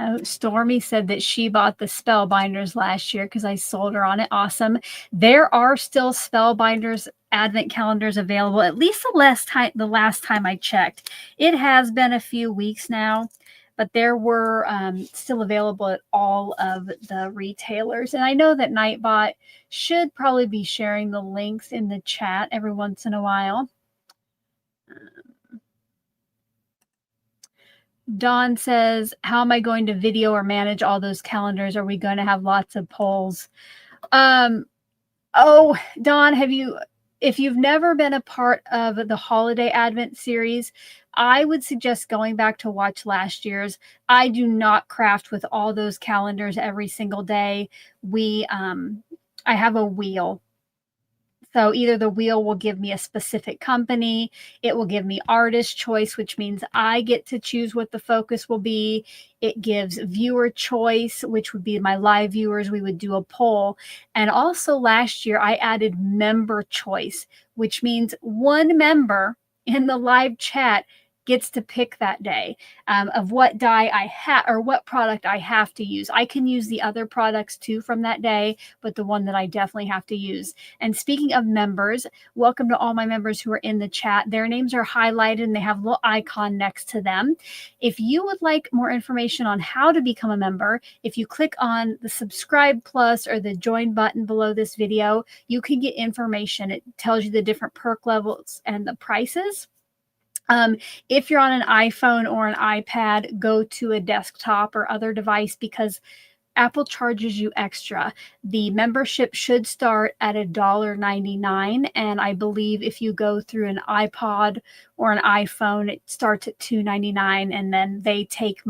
Oh, Stormy said that she bought the Spellbinders last year because I sold her on it. Awesome. There are still Spellbinders advent calendars available, at least the last time I checked. It has been a few weeks now, but there were still available at all of the retailers. And I know that Nightbot should probably be sharing the links in the chat every once in a while. Dawn says, how am I going to video or manage all those calendars? Are we going to have lots of polls? Oh, Dawn, if you've never been a part of the holiday Advent series, I would suggest going back to watch last year's. I do not craft with all those calendars every single day. I have a wheel. So either the wheel will give me a specific company, it will give me artist choice, which means I get to choose what the focus will be. It gives viewer choice, which would be my live viewers. We would do a poll. And also last year, I added member choice, which means one member in the live chat gets to pick that day of what die I have or what product I have to use. I can use the other products too from that day, but the one that I definitely have to use. And speaking of members, welcome to all my members who are in the chat. Their names are highlighted and they have a little icon next to them. If you would like more information on how to become a member, if you click on the subscribe plus or the join button below this video, you can get information. It tells you the different perk levels and the prices. If you're on an iPhone or an iPad, go to a desktop or other device because Apple charges you extra. The membership should start at $1.99, and I believe if you go through an iPod or an iPhone, it starts at $2.99, and then they take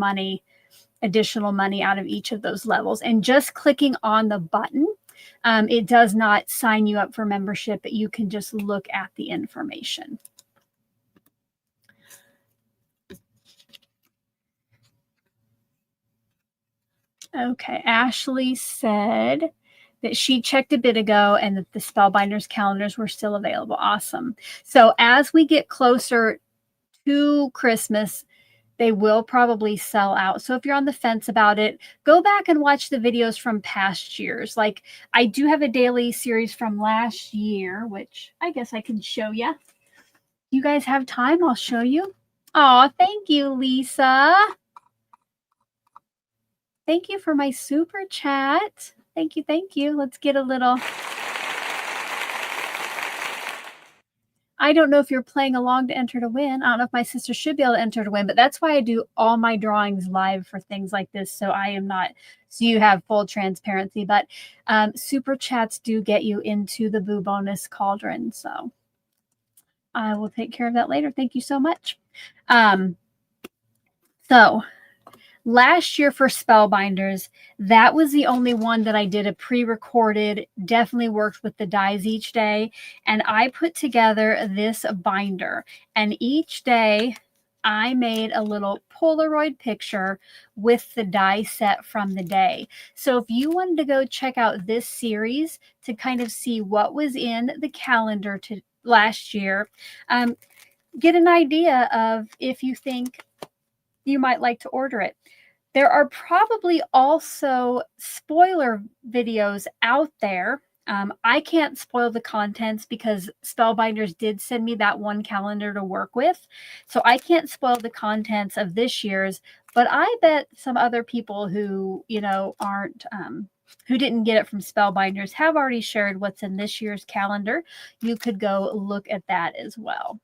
additional money out of each of those levels. And just clicking on the button, it does not sign you up for membership, but you can just look at the information. Okay, Ashley said that she checked a bit ago and that the Spellbinders calendars were still available. Awesome. So as we get closer to Christmas, they will probably sell out. So if you're on the fence about it, go back and watch the videos from past years. Like I do have a daily series from last year, which I guess I can show you. You guys have time? I'll show you. Oh, thank you, Lisa. Thank you for my super chat. Thank you. Thank you. Let's get a little. I don't know if you're playing along to enter to win. I don't know if my sister should be able to enter to win, but that's why I do all my drawings live for things like this. So I am not, so you have full transparency, but super chats do get you into the Boo Bonus Cauldron. So I will take care of that later. Thank you so much. So last year for Spellbinders, that was the only one that I did a pre-recorded, definitely worked with the dies each day. And I put together this binder. And each day I made a little Polaroid picture with the die set from the day. So if you wanted to go check out this series to kind of see what was in the calendar last year, get an idea of if you think you might like to order it. There are probably also spoiler videos out there. I can't spoil the contents because Spellbinders did send me that one calendar to work with. So I can't spoil the contents of this year's, but I bet some other people who, aren't, who didn't get it from Spellbinders have already shared what's in this year's calendar. You could go look at that as well.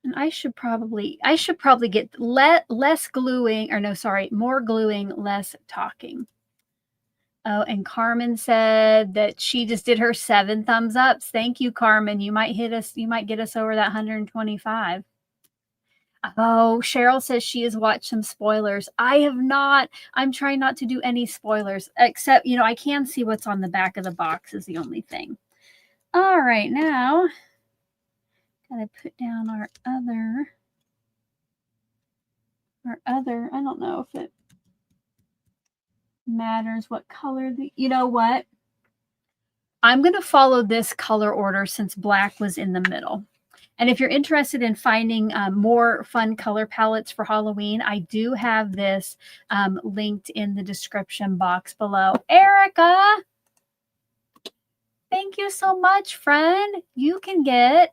And I should probably get less gluing, or no, sorry, more gluing, less talking. Oh, and Carmen said that she just did her 7 thumbs ups. Thank you, Carmen. You might get us over that 125. Oh, Cheryl says she has watched some spoilers. I have not. I'm trying not to do any spoilers, except, you know, I can see what's on the back of the box is the only thing. All right, now, gotta put down our other, I don't know if it matters what color, you know what? I'm going to follow this color order since black was in the middle. And if you're interested in finding more fun color palettes for Halloween, I do have this linked in the description box below. Erica, thank you so much, friend. You can get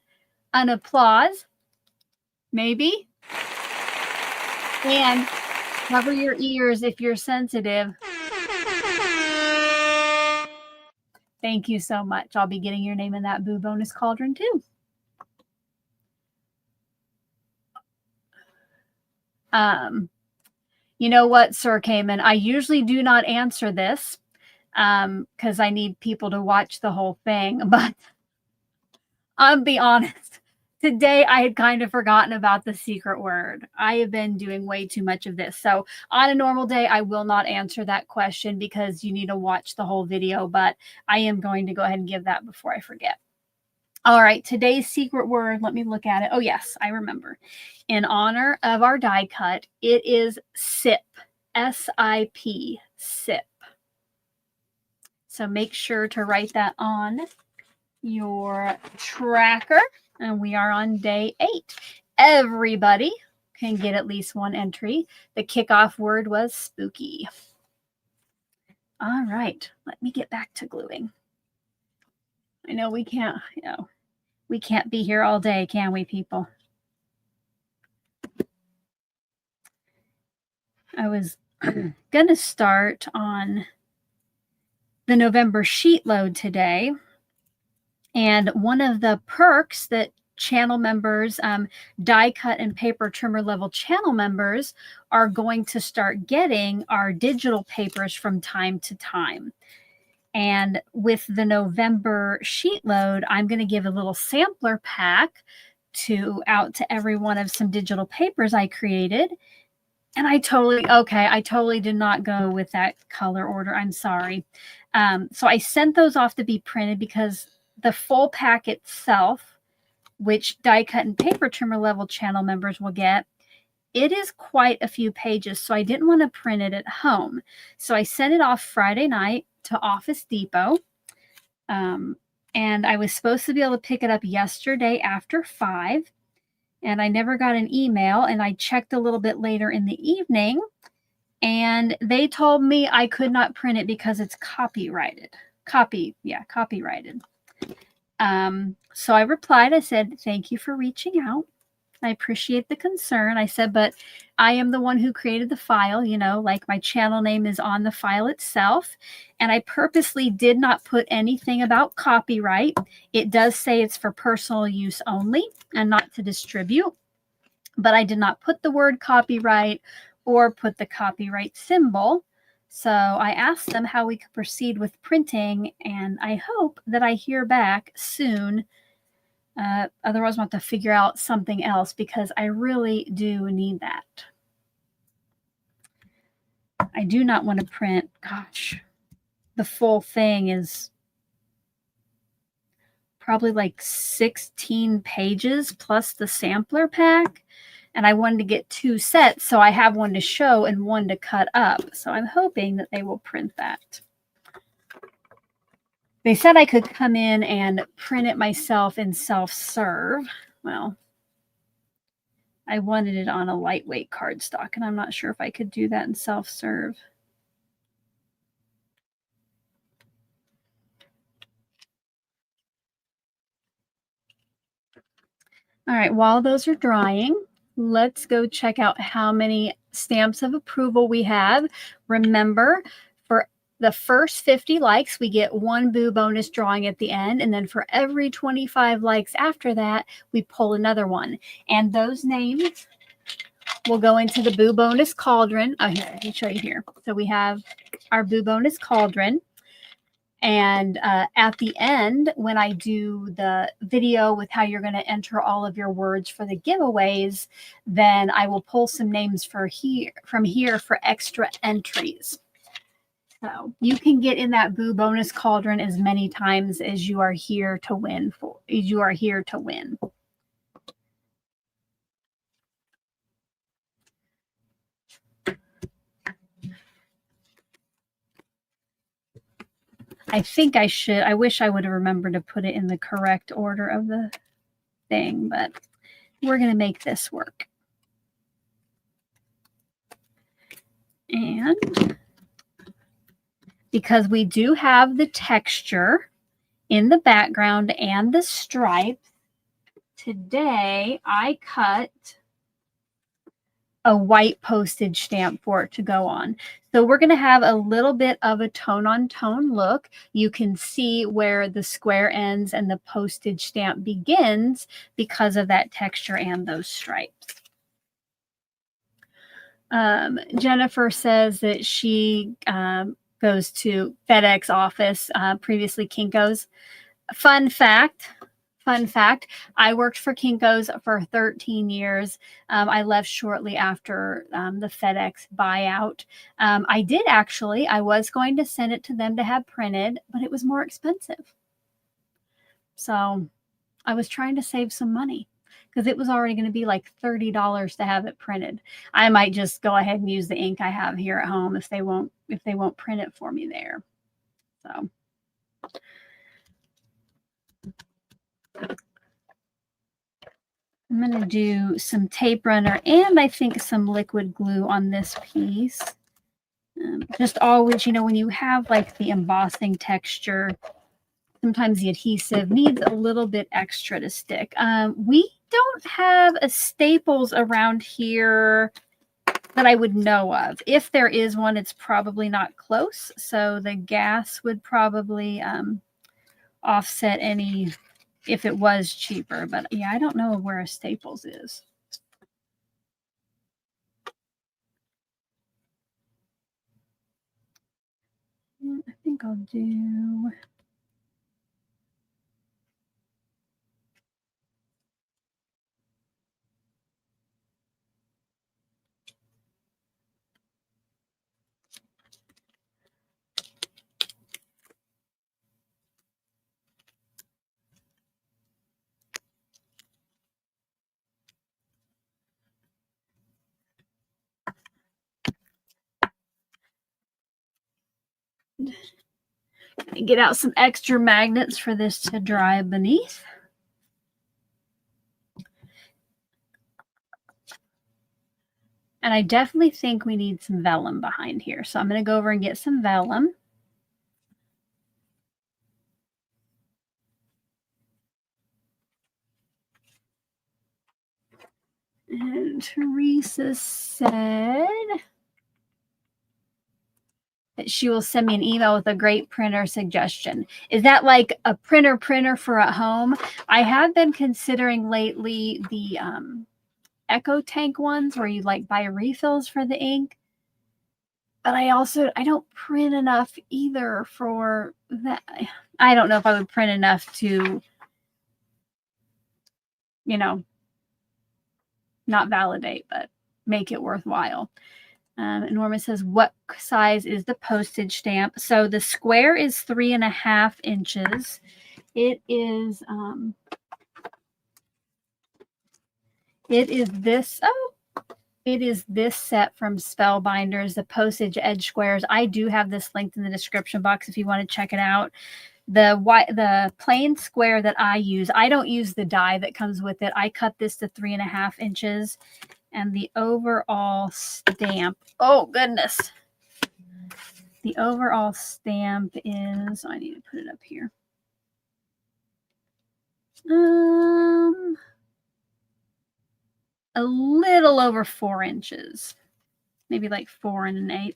an applause, maybe, and cover your ears if you're sensitive. Thank you so much. I'll be getting your name in that Boo Bonus Cauldron too. You know what, Sir Cayman? I usually do not answer this because I need people to watch the whole thing. But I'll be honest. Today, I had kind of forgotten about the secret word. I have been doing way too much of this. So on a normal day, I will not answer that question because you need to watch the whole video. But I am going to go ahead and give that before I forget. All right, today's secret word, let me look at it. Oh, yes, I remember. In honor of our die cut, it is SIP, S-I-P, SIP. So make sure to write that on your tracker. And we are on day 8. Everybody can get at least one entry. The kickoff word was spooky. All right, let me get back to gluing. I know we can't, you know, we can't be here all day, can we, people? I was going to start on the November sheet load today. And one of the perks that channel members, die cut and paper trimmer level channel members are going to start getting are digital papers from time to time. And with the November sheet load, I'm going to give a little sampler pack out to everyone of some digital papers I created. And I totally did not go with that color order. I'm sorry. So I sent those off to be printed because the full pack itself, which die cut and paper trimmer level channel members will get, it is quite a few pages. So I didn't want to print it at home. So I sent it off Friday night to Office Depot. And I was supposed to be able to pick it up yesterday after 5. And I never got an email. And I checked a little bit later in the evening. And they told me I could not print it because it's copyrighted. Copyrighted. So I replied, I said, thank you for reaching out. I appreciate the concern. I said, but I am the one who created the file, you know, like my channel name is on the file itself. And I purposely did not put anything about copyright. It does say it's for personal use only and not to distribute. But I did not put the word copyright or put the copyright symbol. So I asked them how we could proceed with printing, and I hope that I hear back soon. Otherwise, I'll have to figure out something else because I really do need that. I do not want to print, gosh, the full thing is probably like 16 pages plus the sampler pack. And I wanted to get 2 sets, so I have one to show and one to cut up. So I'm hoping that they will print that. They said I could come in and print it myself in self-serve. Well, I wanted it on a lightweight cardstock, and I'm not sure if I could do that in self-serve. All right, while those are drying, let's go check out how many stamps of approval we have. Remember, for the first 50 likes, we get 1 Boo bonus drawing at the end. And then for every 25 likes after that, we pull another one. And those names will go into the Boo bonus cauldron. Oh, here, let me show you here. So we have our Boo bonus cauldron. And at the end, when I do the video with how you're going to enter all of your words for the giveaways, then I will pull some names from here for extra entries. So you can get in that Boo bonus cauldron as many times as you are here to win. I think I should. I wish I would have remembered to put it in the correct order of the thing, but we're going to make this work. And because we do have the texture in the background and the stripes, today I cut a white postage stamp for it to go on. So we're going to have a little bit of a tone-on-tone look. You can see where the square ends and the postage stamp begins because of that texture and those stripes. Jennifer says that she goes to FedEx office, previously Kinko's. Fun fact, I worked for Kinko's for 13 years. I left shortly after the FedEx buyout. I was going to send it to them to have printed, but it was more expensive. So I was trying to save some money because it was already going to be like $30 to have it printed. I might just go ahead and use the ink I have here at home if they won't print it for me there. So I'm going to do some tape runner and I think some liquid glue on this piece. Just always, when you have like the embossing texture, sometimes the adhesive needs a little bit extra to stick. We don't have a Staples around here that I would know of. If there is one, it's probably not close. So the gas would probably offset any if it was cheaper. But yeah, I don't know where a Staples is. I think I'll do... get out some extra magnets for this to dry beneath. And I definitely think we need some vellum behind here. So I'm going to go over and get some vellum. And Teresa said that she will send me an email with a great printer suggestion. Is that like a printer for at home? I have been considering lately the Echo Tank ones where you like buy refills for the ink. But I don't print enough either for that. I don't know if I would print enough to, not validate, but make it worthwhile. Norma says, what size is the postage stamp? So the square is 3.5 inches. It is this set from Spellbinders, the postage edge squares. I do have this linked in the description box if you want to check it out. The plain square that I use, I don't use the die that comes with it. I cut this to 3.5 inches. And the overall stamp, oh goodness. The overall stamp is, I need to put it up here. A little over 4 inches. Maybe like 4 1/8.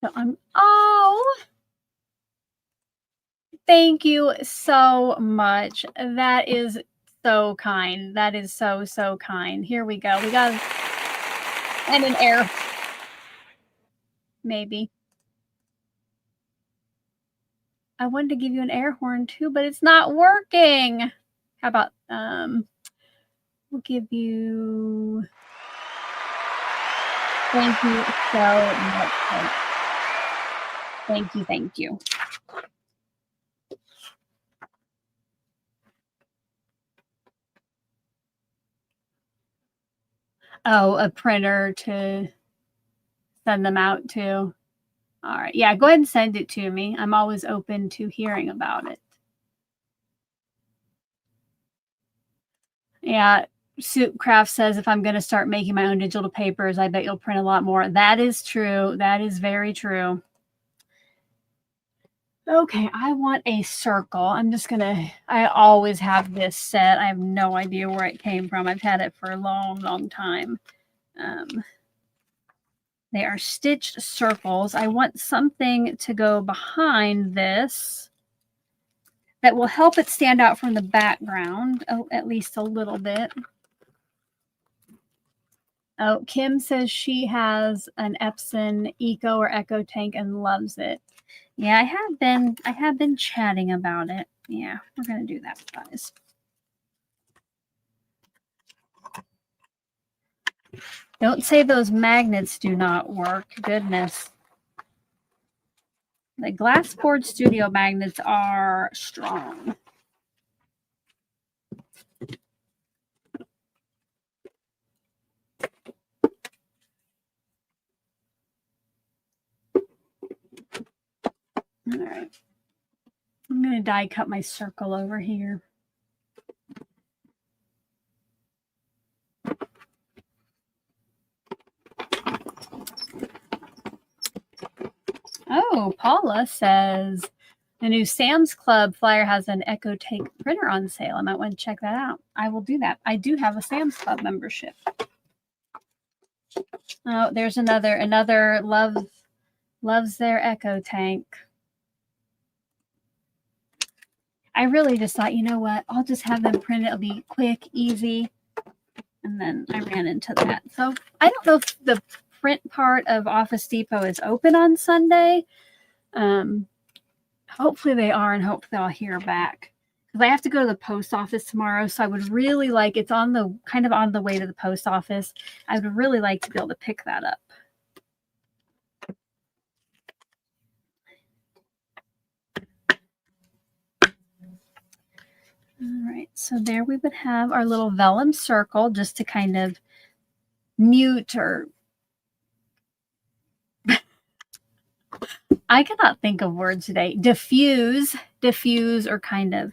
So thank you so much. That is so kind. That is so, so kind. Here we go. We got and an air. Maybe. I wanted to give you an air horn too, but it's not working. How about we'll give you thank you so much. Thank you, thank you. Oh, a printer to send them out to. All right. Yeah, go ahead and send it to me. I'm always open to hearing about it. Yeah, Soupcraft says if I'm going to start making my own digital papers, I bet you'll print a lot more. That is true. That is very true. Okay, I want a circle. I always have this set. I have no idea where it came from. I've had it for a long, long time. They are stitched circles. I want something to go behind this that will help it stand out from the background, at least a little bit. Oh, Kim says she has an Epson Eco or Echo tank and loves it. Yeah, I have been chatting about it. Yeah, we're gonna do that, guys. Don't say those magnets do not work. Goodness. The Glassport Studio magnets are strong. All right. I'm going to die cut my circle over here. Oh, Paula says the new Sam's Club flyer has an Echo Take printer on sale. I might want to check that out. I will do that. I do have a Sam's Club membership. Oh, there's another loves their Echo tank. I really just thought, you know what? I'll just have them print it. It'll be quick, easy. And then I ran into that. So I don't know if the print part of Office Depot is open on Sunday. Hopefully they are, and hopefully I'll hear back. Because I have to go to the post office tomorrow. So I would really like, it's on the kind of on the way to the post office. I would really like to be able to pick that up. All right, so there we would have our little vellum circle just to kind of mute or I cannot think of words today. Diffuse or kind of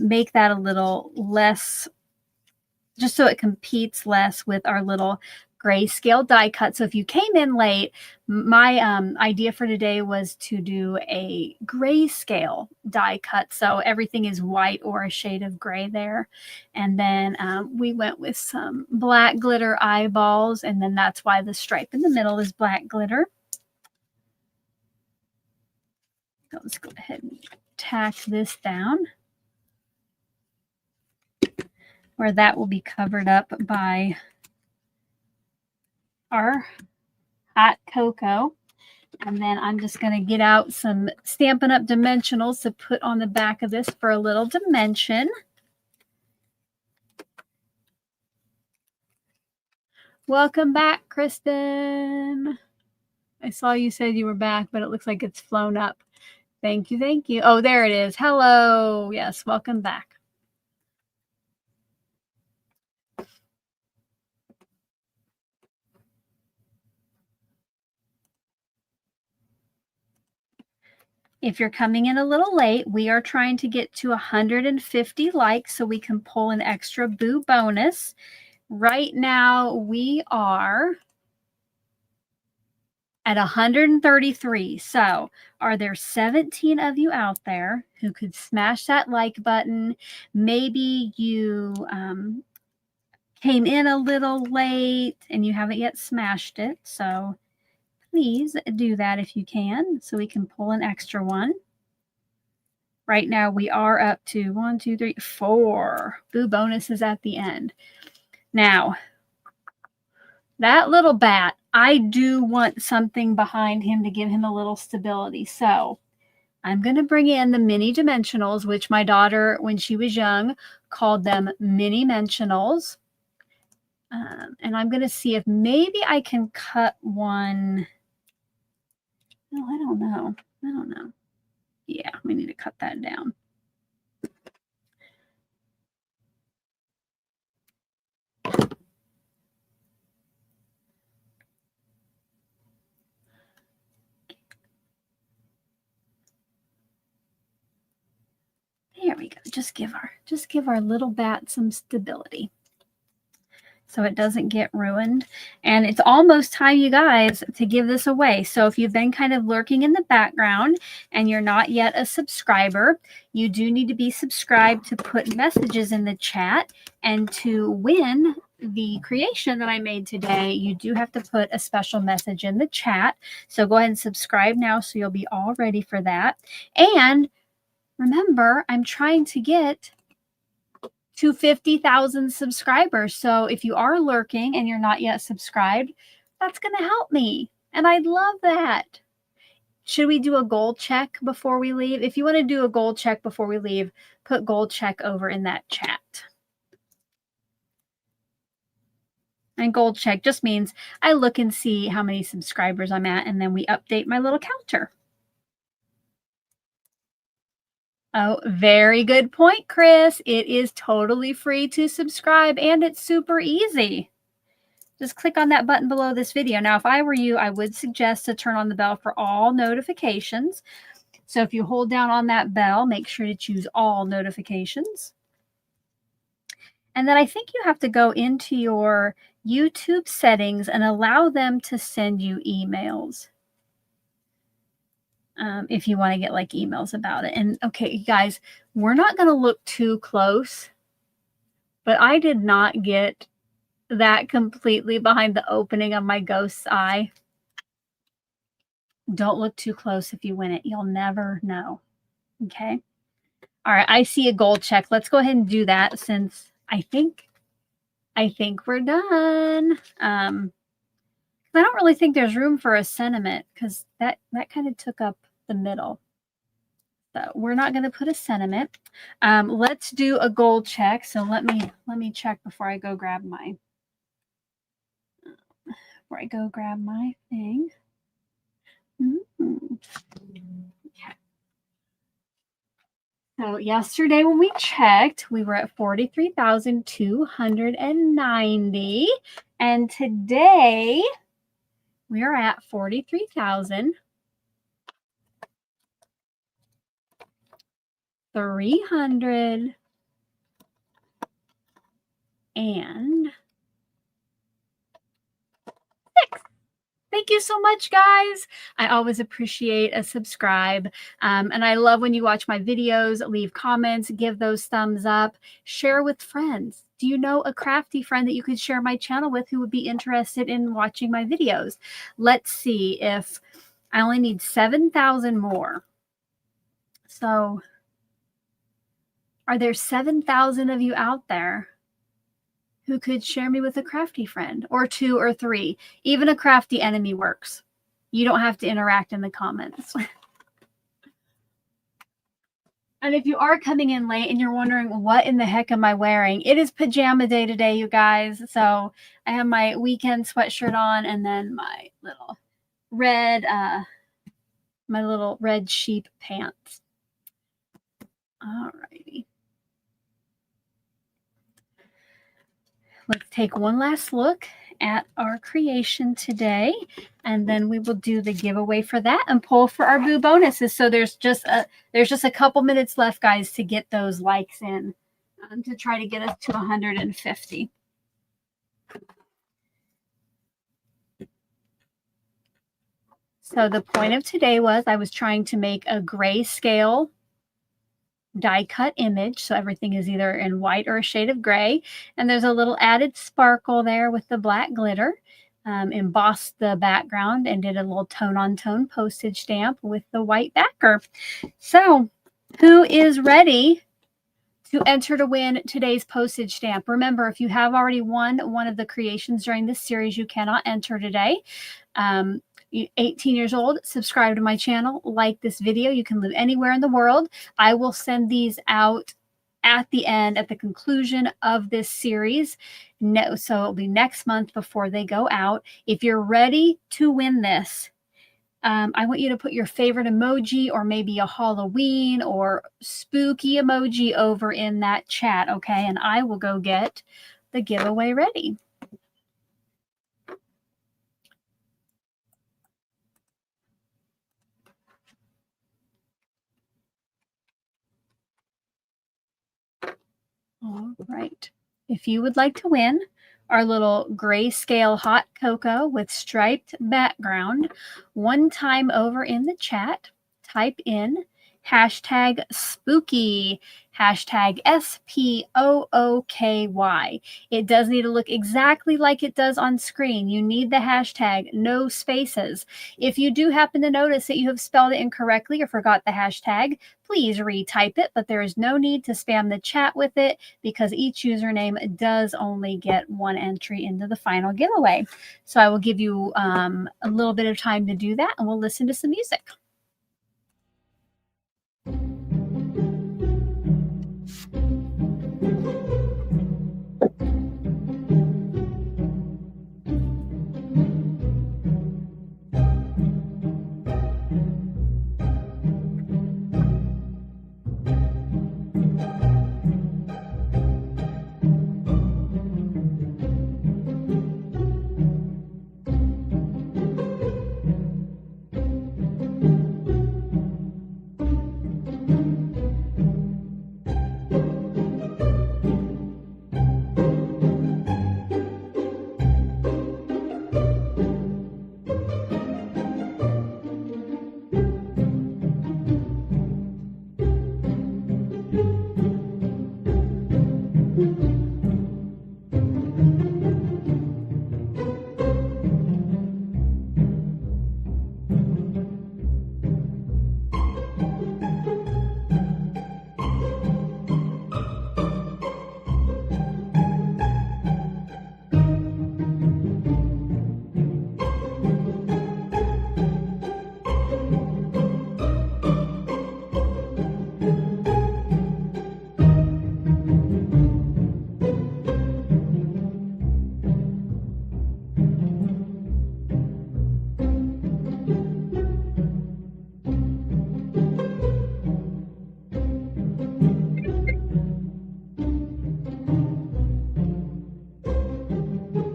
make that a little less, just so it competes less with our little grayscale die cut. So if you came in late, my idea for today was to do a grayscale die cut. So everything is white or a shade of gray there. And then we went with some black glitter eyeballs. And then that's why the stripe in the middle is black glitter. Let's go ahead and tack this down where that will be covered up by our hot cocoa. And then I'm just going to get out some Stampin' Up! Dimensionals to put on the back of this for a little dimension. Welcome back, Kristen. I saw you said you were back, but it looks like it's flown up. Thank you, thank you. Oh, there it is. Hello. Yes, welcome back. If you're coming in a little late, we are trying to get to 150 likes so we can pull an extra boo bonus. Right now, we are at 133. So are there 17 of you out there who could smash that like button? Maybe you came in a little late and you haven't yet smashed it. So please do that if you can, so we can pull an extra one. Right now we are up to 1, 2, 3, 4 boo bonuses at the end. Now, that little bat, I do want something behind him to give him a little stability. So I'm going to bring in the mini dimensionals, which my daughter, when she was young, called them mini dimensionals. And I'm going to see if maybe I can cut one. No, I don't know. I don't know. Yeah, we need to cut that down. There we go. Just give our little bat some stability so it doesn't get ruined. And it's almost time, you guys, to give this away. So if you've been kind of lurking in the background and you're not yet a subscriber, you do need to be subscribed to put messages in the chat. And to win the creation that I made today, you do have to put a special message in the chat. So go ahead and subscribe now so you'll be all ready for that. And remember, I'm trying to get to 50,000 subscribers. So if you are lurking and you're not yet subscribed, that's going to help me. And I'd love that. Should we do a gold check before we leave? If you want to do a gold check before we leave, put gold check over in that chat. And gold check just means I look and see how many subscribers I'm at, and then we update my little counter. Oh, very good point, Chris. It is totally free to subscribe, and it's super easy. Just click on that button below this video. Now, if I were you, I would suggest to turn on the bell for all notifications. So if you hold down on that bell, make sure to choose all notifications. And then I think you have to go into your YouTube settings and allow them to send you emails. If you want to get like emails about it. And okay, guys, we're not going to look too close, but I did not get that completely behind the opening of my ghost's eye. Don't look too close if you win it. You'll never know. Okay. All right. I see a gold check. Let's go ahead and do that since I think we're done. I don't really think there's room for a sentiment because that kind of took up the middle. So we're not going to put a sentiment. Let's do a gold check. So let me check before I go grab my thing. Okay. So yesterday when we checked, we were at 43,290, and today we are at 43,300 and 6. Thank you so much, guys. I always appreciate a subscribe. And I love when you watch my videos, leave comments, give those thumbs up, share with friends. Do you know a crafty friend that you could share my channel with who would be interested in watching my videos? Let's see if I only need 7,000 more. So are there 7,000 of you out there who could share me with a crafty friend, or 2 or 3? Even a crafty enemy works. You don't have to interact in the comments. And if you are coming in late and you're wondering, what in the heck am I wearing? It is pajama day today, you guys. So I have my weekend sweatshirt on and then my little red sheep pants. All righty. Let's take one last look at our creation today, and then we will do the giveaway for that and pull for our boo bonuses. So there's just a couple minutes left, guys, to get those likes in to try to get us to 150. So the point of today was I was trying to make a grayscale die cut image, so everything is either in white or a shade of gray, and there's a little added sparkle there with the black glitter. Embossed the background and did a little tone on tone postage stamp with the white backer. So Who is ready to enter to win today's postage stamp? Remember, if you have already won one of the creations during this series, you cannot enter today. 18 years old, subscribe to my channel, like this video. You can live anywhere in the world. I will send these out at the end, at the conclusion of this series. No, so it'll be next month before they go out. If you're ready to win this, I want you to put your favorite emoji or maybe a Halloween or spooky emoji over in that chat, okay? And I will go get the giveaway ready. All right. If you would like to win our little grayscale hot cocoa with striped background, one time over in the chat, type in hashtag spooky, hashtag SPOOKY. It does need to look exactly like it does on screen. You need the hashtag, no spaces. If you do happen to notice that you have spelled it incorrectly or forgot the hashtag, please retype it, but there is no need to spam the chat with it because each username does only get one entry into the final giveaway. So I will give you a little bit of time to do that, and we'll listen to some music.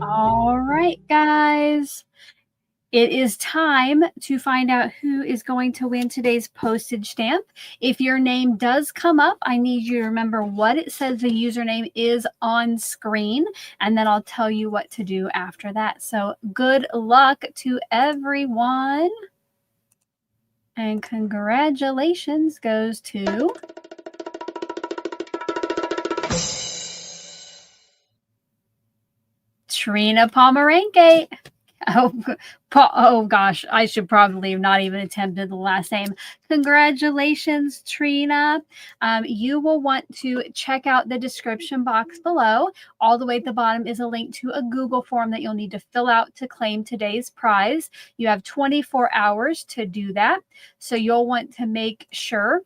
All right, guys. It is time to find out who is going to win today's postage stamp. If your name does come up, I need you to remember what it says the username is on screen, and then I'll tell you what to do after that. So good luck to everyone. And congratulations goes to Trina Pomeranke. Oh gosh, I should probably have not even attempted the last name. Congratulations, Trina. You will want to check out the description box below. All the way at the bottom is a link to a Google form that you'll need to fill out to claim today's prize. You have 24 hours to do that. So you'll want to make sure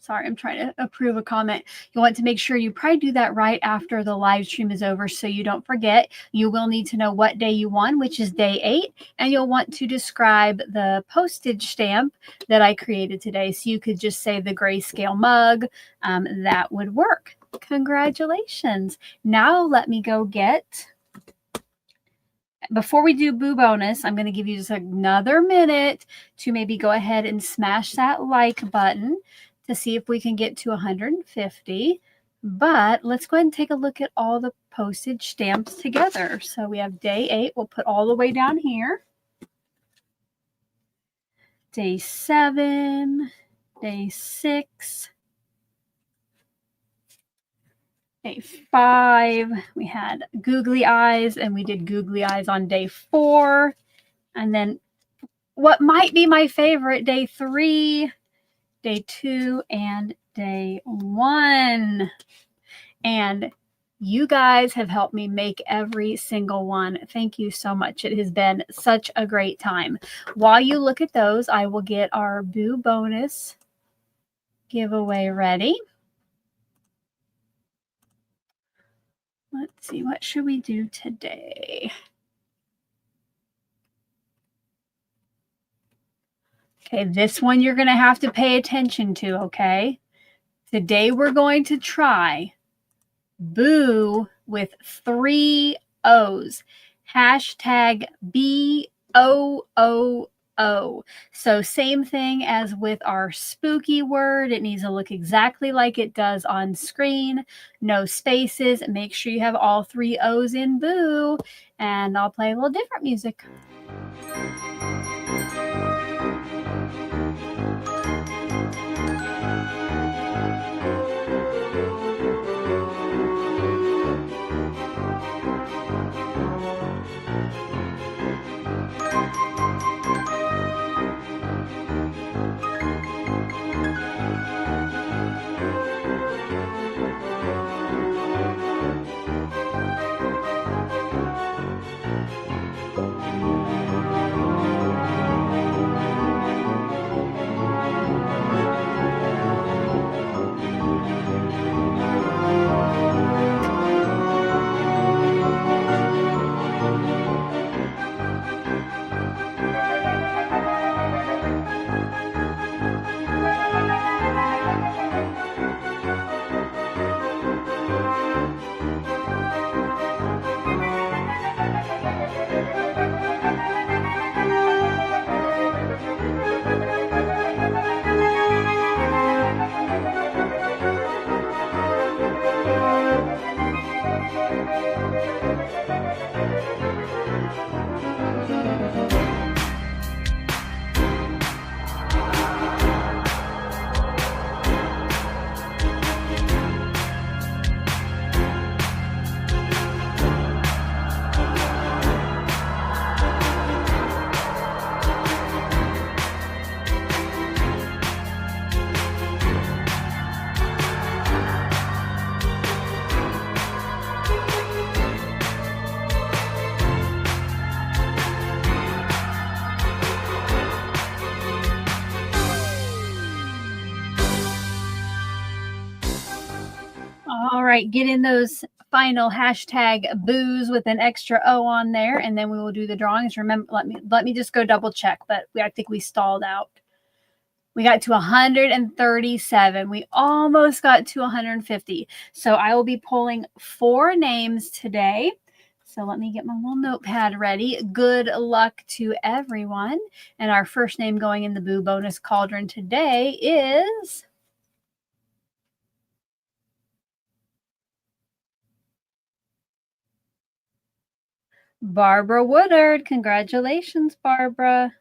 sorry, I'm trying to approve a comment. You want to make sure you probably do that right after the live stream is over so you don't forget. You will need to know what day you won, which is day 8, and you'll want to describe the postage stamp that I created today. So you could just say the grayscale mug. That would work. Congratulations. Now let me go get... Before we do Boo Bonus, I'm going to give you just another minute to maybe go ahead and smash that like button to see if we can get to 150. But let's go ahead and take a look at all the postage stamps together. So we have day 8. We'll put all the way down here. Day 7, day 6, day 5, we had googly eyes, and we did googly eyes on day 4. And then what might be my favorite, day 3, day 2, and day 1. And you guys have helped me make every single one. Thank you so much. It has been such a great time. While you look at those, I will get our Boo bonus giveaway ready. Let's see, what should we do today? Okay, this one you're going to have to pay attention to, okay? Today we're going to try Boo with 3 O's. Hashtag BOOO. So same thing as with our spooky word. It needs to look exactly like it does on screen. No spaces. Make sure you have all 3 O's in Boo. And I'll play a little different music. All right, get in those final hashtag boos with an extra O on there, and then we will do the drawings. Remember, let me just go double check, but I think we stalled out. We got to 137. We almost got to 150. So I will be pulling 4 names today. So let me get my little notepad ready. Good luck to everyone. And our first name going in the Boo bonus cauldron today is Barbara Woodard. Congratulations, Barbara.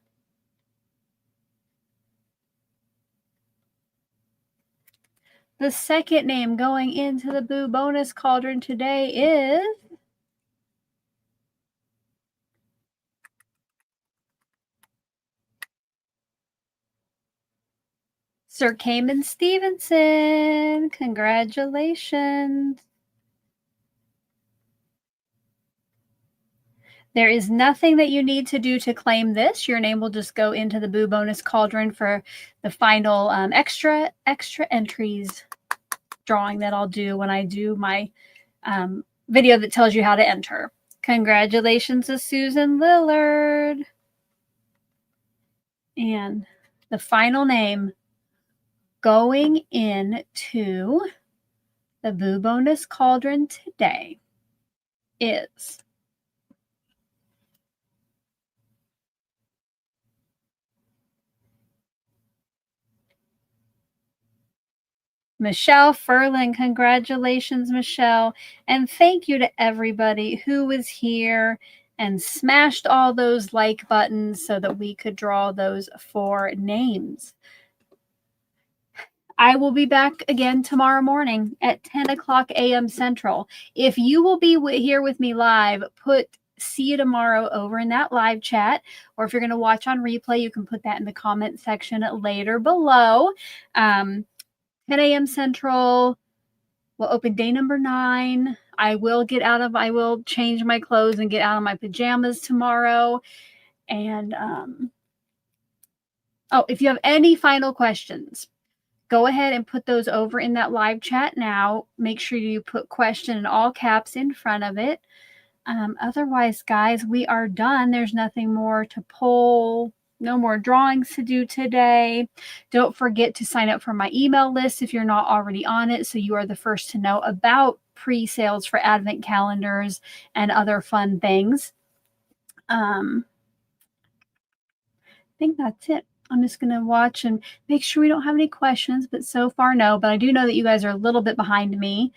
The second name going into the Boo bonus cauldron today is Sir Cayman Stevenson. Congratulations. There is nothing that you need to do to claim this. Your name will just go into the Boo bonus cauldron for the final extra entries drawing that I'll do when I do my video that tells you how to enter. Congratulations to Susan Lillard. And the final name going into the Boo bonus cauldron today is Michelle Furlan. Congratulations, Michelle. And thank you to everybody who was here and smashed all those like buttons so that we could draw those 4 names. I will be back again tomorrow morning at 10 o'clock a.m. Central. If you will be here with me live, put see you tomorrow over in that live chat. Or if you're going to watch on replay, you can put that in the comment section later below. 10 a.m. Central. We'll open day number 9. I will change my clothes and get out of my pajamas tomorrow. And if you have any final questions, go ahead and put those over in that live chat now. Make sure you put question in all caps in front of it. Otherwise, guys, we are done. There's nothing more to pull. No more drawings to do today. Don't forget to sign up for my email list if you're not already on it, so you are the first to know about pre-sales for advent calendars and other fun things. I think that's it. I'm just going to watch and make sure we don't have any questions, but so far, no. But I do know that you guys are a little bit behind me.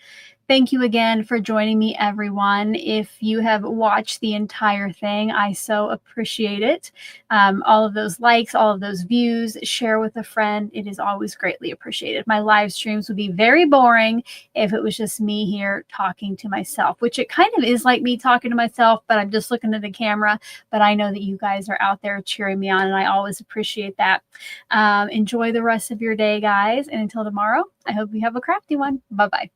Thank you again for joining me, everyone. If you have watched the entire thing, I so appreciate it. All of those likes, all of those views, share with a friend. It is always greatly appreciated. My live streams would be very boring if it was just me here talking to myself, which it kind of is like me talking to myself, but I'm just looking at the camera. But I know that you guys are out there cheering me on, and I always appreciate that. Enjoy the rest of your day, guys. And until tomorrow, I hope you have a crafty one. Bye-bye.